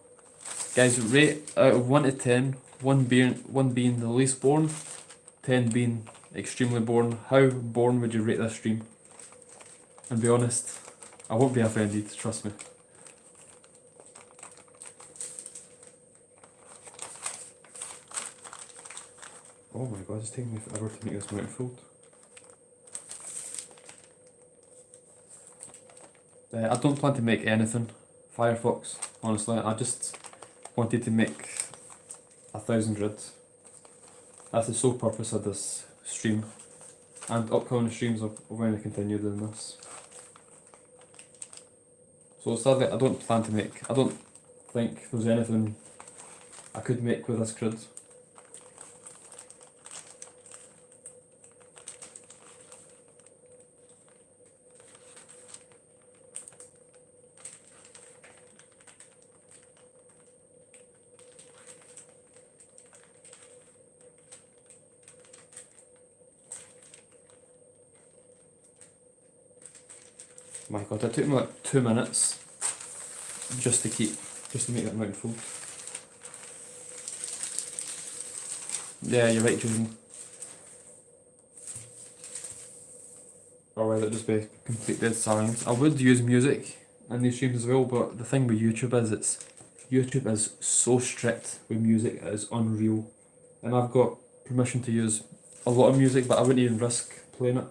Guys, rate out of 1 to 10, 1 being the least boring, 10 being extremely boring. How boring would you rate this stream? And be honest, I won't be offended, trust me. Oh my god, it's taking me forever to make this mountain fold. I don't plan to make anything Firefox, honestly. I just wanted to make 1000 grids. That's the sole purpose of this stream. And upcoming streams are going to continue doing this. So sadly, I don't think there's anything I could make with this grid. My god, it took me like 2 minutes just to make that mountain fold. Yeah, you're right, Julian. or whether it just be complete dead silence. I would use music in these streams as well, but the thing with YouTube is YouTube is so strict with music, it is unreal. And I've got permission to use a lot of music, but I wouldn't even risk playing it.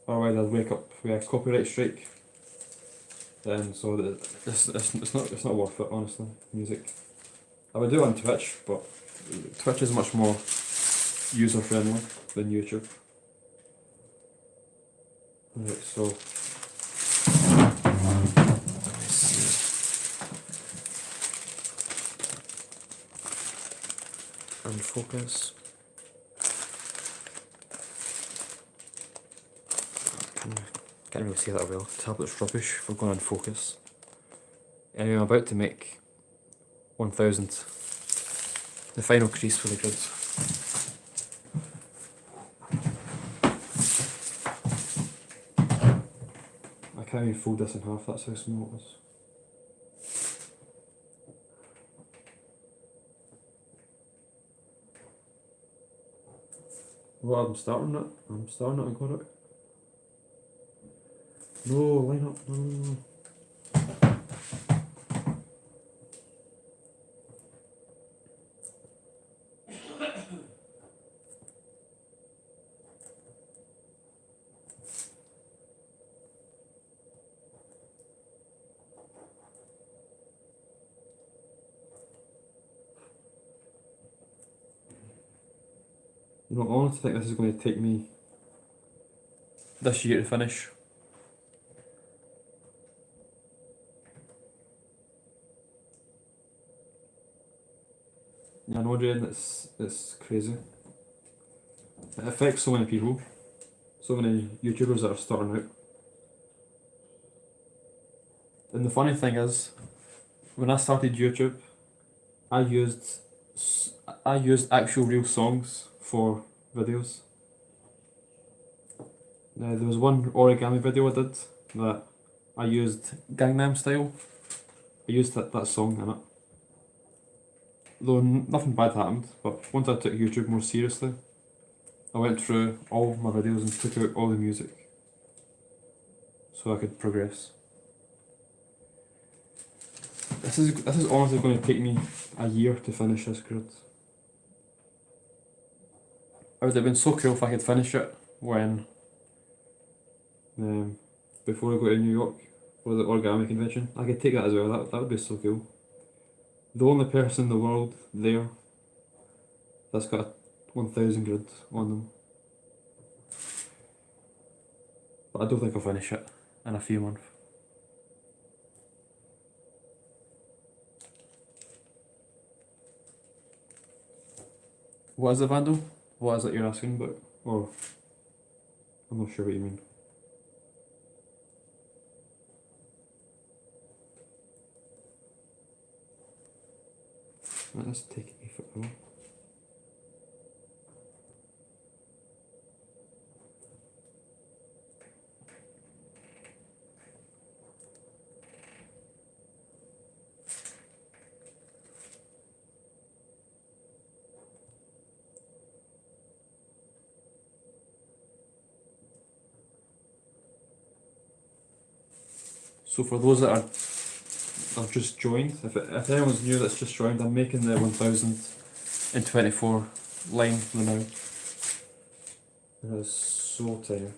Otherwise I'd wake up with a copyright strike. So it's not worth it, honestly, music. I would do it on Twitch, but Twitch is much more user friendly than YouTube. Right, so let me see. Unfocus. Can't really see that well. Tablet's rubbish for going on focus. Anyway, I'm about to make 1000, the final crease for the grid. I can't even fold this in half, that's how small it is. Well, I'm starting it. I got it. No, line up. No. You know, I honestly think this is going to take me this year to finish. I know, Jen, it's crazy. It affects so many people, so many YouTubers that are starting out. And the funny thing is, when I started YouTube, I used actual real songs for videos. Now, there was one origami video I did that I used Gangnam Style. I used that song in it. Though nothing bad happened, but once I took YouTube more seriously, I went through all my videos and took out all the music so I could progress. This is honestly going to take me a year to finish this grid. It would have been so cool if I could finish it when before I go to New York for the origami convention. I could take that as well. That would be so cool. The only person in the world there that's got a 1000 grid on them. But I don't think I'll finish it in a few months. What is the vandal? What is it you're asking about? Or I'm not sure what you mean. Right, let's take a football. So for those that have just joined, if anyone's new that's just joined, I'm making the 1024 line now. It is so tiny.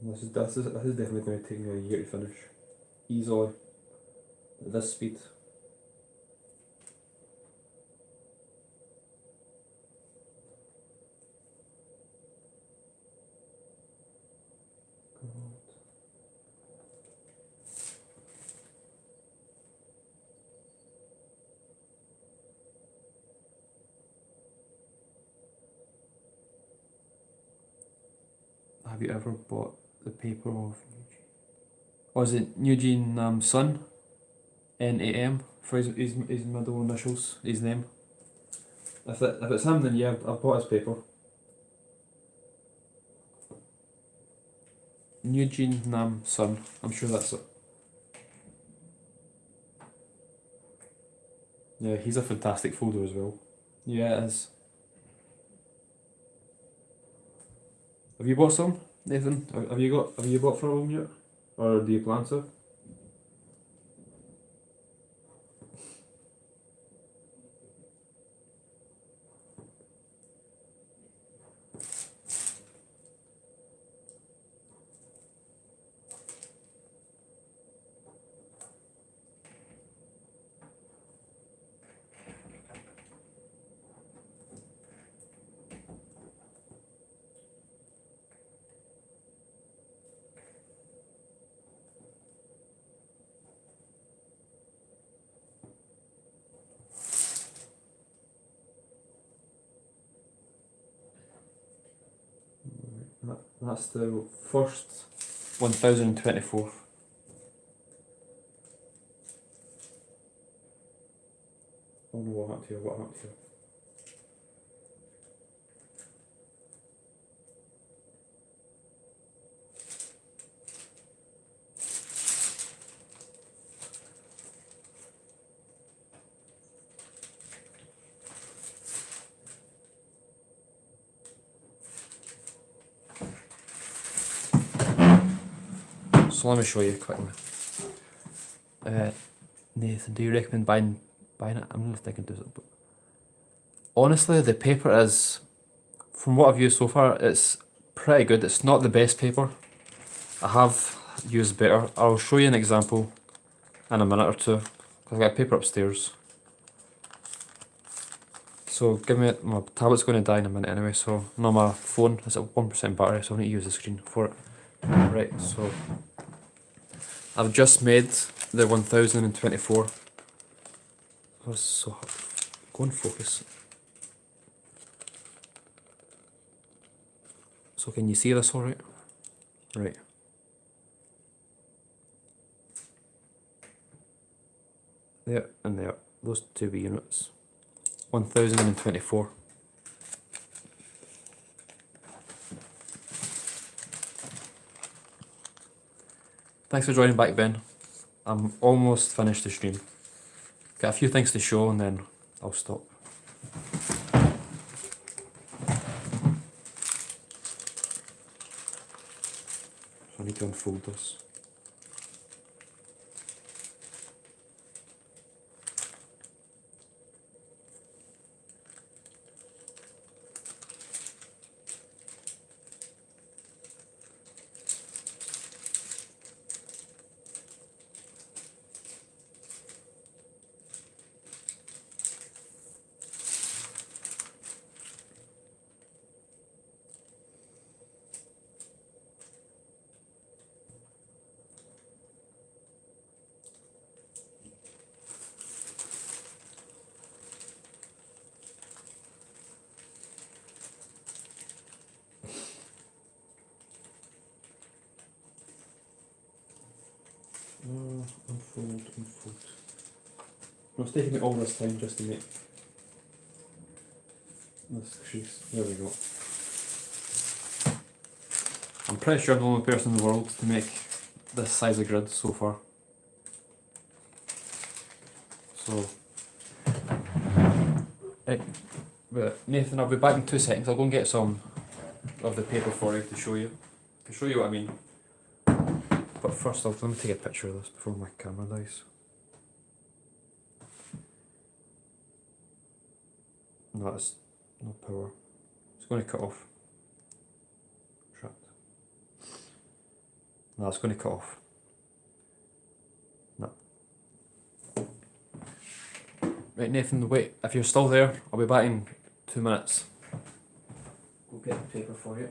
This is definitely going to take me a year to finish. Easily. At this speed. Have you ever bought the paper of Eugene? Or is it Eugene Sun? NAM for his middle initials, his name. If it's him, then yeah, I've bought his paper. Eugene Nam Sun. I'm sure that's it. Yeah, he's a fantastic folder as well. Yeah, it is. Have you bought some, Nathan? Have you bought for a home yet? Or do you plan to? That's the first 1024. Oh no, what happened here? What happened here? So let me show you quickly. Nathan, do you recommend buying it? I'm really thinking to it, but honestly, the paper is, from what I've used so far, it's pretty good. It's not the best paper. I have used better. I'll show you an example in a minute or two. I've got paper upstairs. So my tablet's going to die in a minute anyway. So no, my phone is at 1% battery, so I need to use the screen for it. Right, so I've just made the 1024. Oh, it's so hard. Go and focus. So can you see this all right? Right. There and there. Those two wee units. 1024. Thanks for joining back, Ben. I'm almost finished the stream. Got a few things to show and then I'll stop. So I need to unfold this. Unfold. No, it's taking me all this time just to make this crease. There we go. I'm pretty sure I'm the only person in the world to make this size of grid so far. So, right, but Nathan, I'll be back in 2 seconds. I'll go and get some of the paper for you to show you. I can show you what I mean. But first off, let me take a picture of this before my camera dies. No, it's no power. It's going to cut off. Trapped. No, it's going to cut off. No. Right, Nathan, wait. If you're still there, I'll be back in 2 minutes. Go get the paper for you.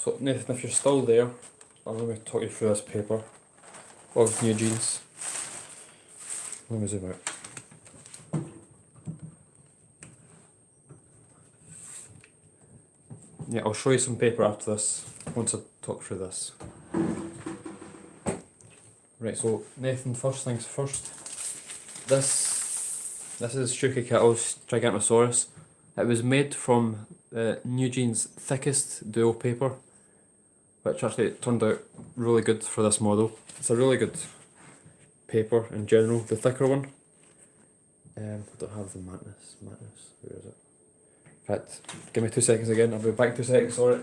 So Nathan, if you're still there, I'm going to talk you through this paper of New Jeans. Let me zoom out. Yeah, I'll show you some paper after this, once I talk through this. Right, so Nathan, first things first. This is Shuki Kettle's Giganotosaurus. It was made from New Jeans' thickest dual paper, which actually turned out really good for this model. It's a really good paper in general, the thicker one. I don't have the matness, where is it? In fact, give me 2 seconds again, I'll be back in 2 seconds, sorry.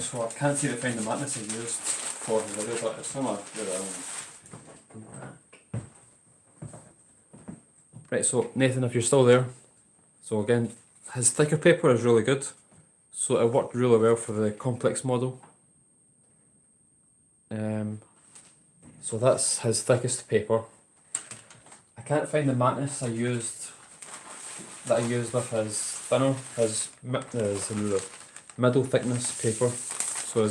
So I can't seem to find the matness I used for the video, but it's somewhere around. Right, so Nathan, if you're still there, so again, his thicker paper is really good, so it worked really well for the complex model. So that's his thickest paper. I can't find the matness I used with his thinner, his middle thickness paper. So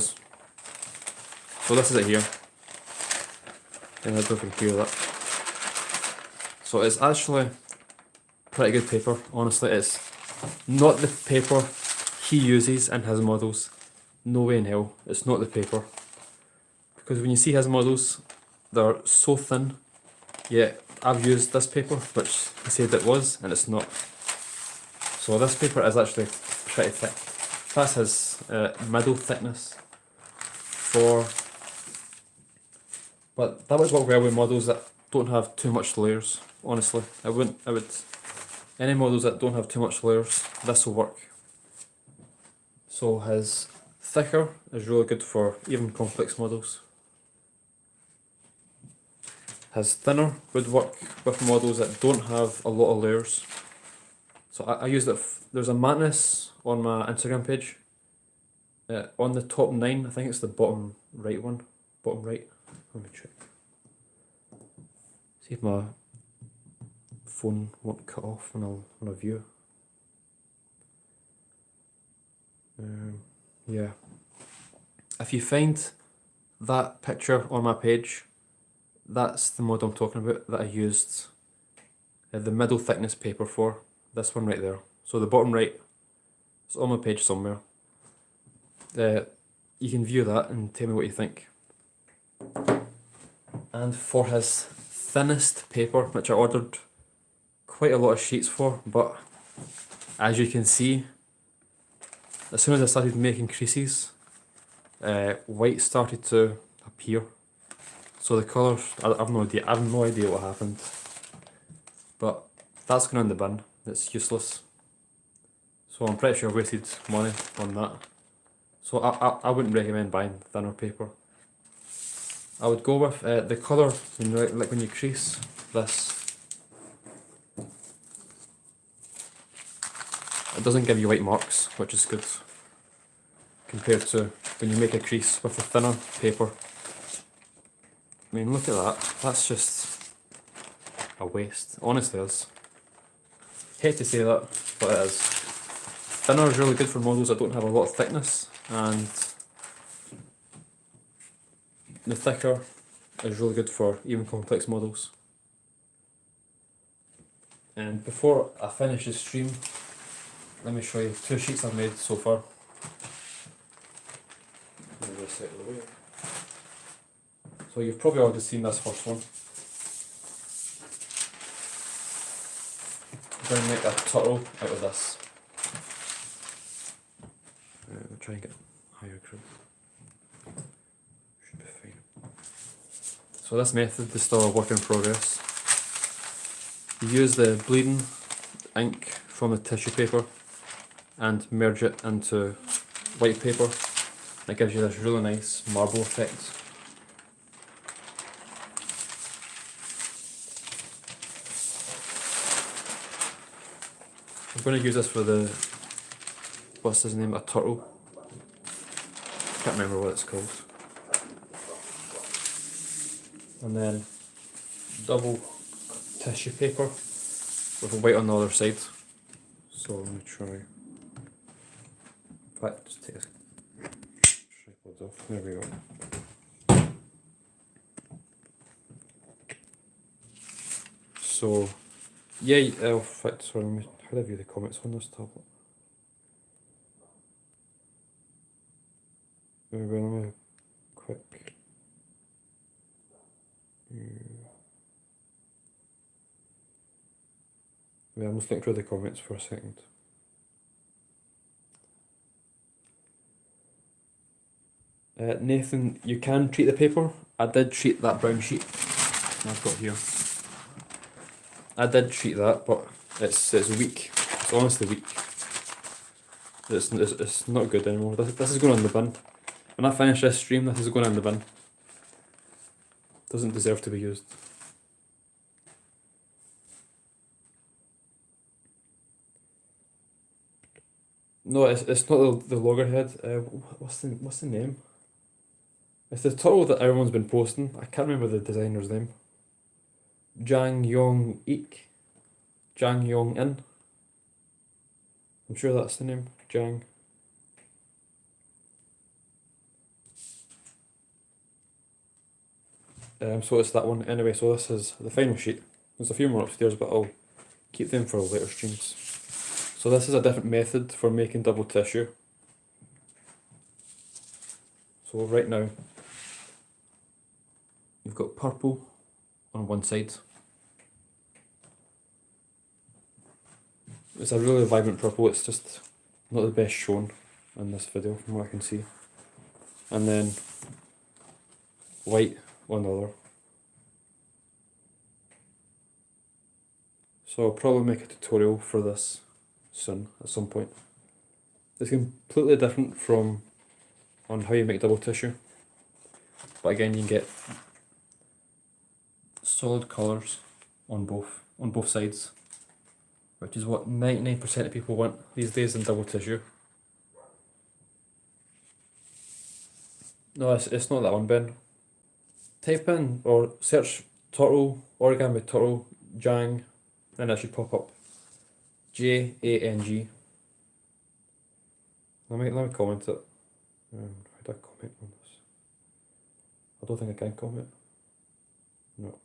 this is it here. I don't know if you can hear that. So it's actually pretty good paper, honestly. It's not the paper he uses in his models. No way in hell, it's not the paper. Because when you see his models, they're so thin, yet I've used this paper, which he said it was, and it's not. So this paper is actually pretty thick. That's his middle thickness but that would work well with models that don't have too much layers, honestly. Any models that don't have too much layers, this will work. So his thicker is really good for even complex models. His thinner would work with models that don't have a lot of layers. So I used it, there's a matness on my Instagram page. On the top 9, I think it's the bottom right one. Bottom right. Let me check. See if my phone won't cut off when I view. Yeah. If you find that picture on my page, that's the model I'm talking about that I used the middle thickness paper for. This one right there. So the bottom right, it's on my page somewhere. You can view that and tell me what you think. And for his thinnest paper, which I ordered quite a lot of sheets for, but as you can see, as soon as I started making creases, white started to appear. So the colours, I have no idea what happened. But that's going in the bin, it's useless. So I'm pretty sure I wasted money on that. So I wouldn't recommend buying thinner paper. I would go with the colour, like when you crease this. It doesn't give you white marks, which is good. Compared to when you make a crease with the thinner paper. I mean, look at that. That's just a waste. Honestly, it is. Hate to say that, but it is. Thinner is really good for models that don't have a lot of thickness, and the thicker is really good for even complex models. And before I finish this stream, let me show you 2 sheets I've made so far. Move this out of the way. So you've probably already seen this first one. I'm going to make a turtle out of this. I'll try and get higher grip. Should be fine. So this method is still a work in progress. You use the bleeding ink from the tissue paper and merge it into white paper. It gives you this really nice marble effect. I'm going to use this for the, what's his name, a turtle. Can't remember what it's called. And then double tissue paper with a white on the other side. So let me try. In fact, just take a tripod off. There we go. So, yeah, in fact, sorry, how do I view the comments on this tablet? Let me quick. Yeah, I'm just looking through the comments for a second. Nathan, you can treat the paper. I did treat that brown sheet I've got here. I did treat that, but it's weak. It's honestly weak. It's not good anymore. This is going in the bin. When I finish this stream, this is going in the bin. Doesn't deserve to be used. No, it's not the loggerhead. What's the name? It's the turtle that everyone's been posting. I can't remember the designer's name. Jang Yong Ik. Jang Yong In. I'm sure that's the name. Jang. So it's that one. Anyway, so this is the final sheet. There's a few more upstairs, but I'll keep them for later streams. So this is a different method for making double tissue. So right now, you've got purple on one side. It's a really vibrant purple, it's just not the best shown in this video from what I can see. And then white on the other. So I'll probably make a tutorial for this soon, at some point. It's completely different from on how you make double tissue. But again, you can get solid colours on both sides, which is what 99% of people want these days in double tissue. No, it's not that one, Ben. Type in or search turtle, origami turtle, Jang, then it should pop up. Jang. Let me comment it. How do I comment on this? I don't think I can comment. No.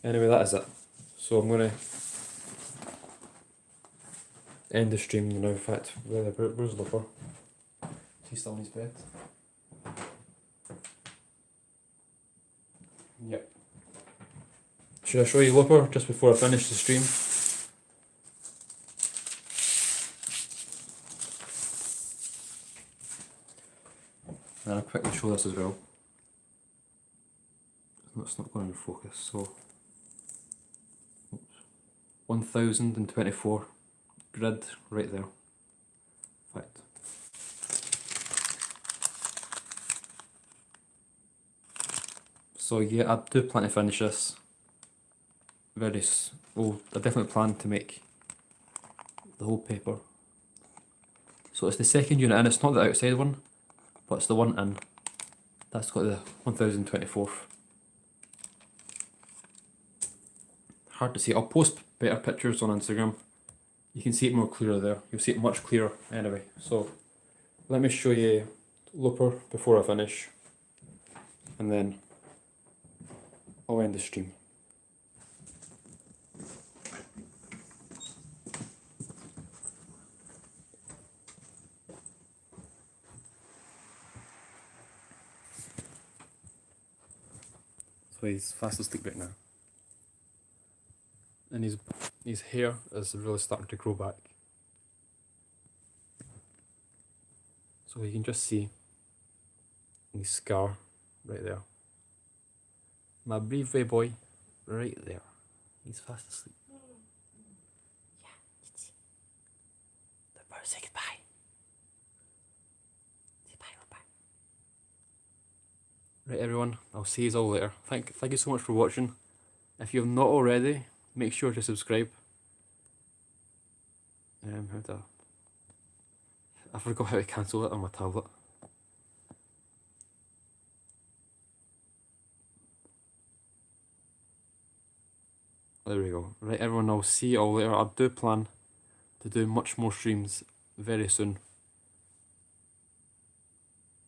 Anyway, that is it. So I'm going to end the stream now. In fact, where's Looper? He's still in his bed. Yep. Should I show you Looper just before I finish the stream? And I'll quickly show this as well. It's not going to focus, so 1024 grid right there. In fact. So yeah, I do plan to finish this well, I definitely plan to make the whole paper. So it's the second unit and it's not the outside one, but it's the one in. That's got the 1024. Hard to see. I'll post better pictures on Instagram. You can see it more clearer there. You'll see it much clearer anyway. So let me show you looper before I finish, and then I'll end the stream. So he's fast asleep right now. And his hair is really starting to grow back. So you can just see his scar right there. My brave wee boy, right there. He's fast asleep. Yeah, you can see. The bird, say goodbye. Say bye, goodbye. Right everyone, I'll see you all later. Thank you so much for watching. If you have not already, make sure to subscribe. I forgot how to cancel it on my tablet. There we go. Right everyone, I'll see you all later. I do plan to do much more streams very soon.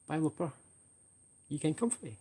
Bye Looper. You can come for me.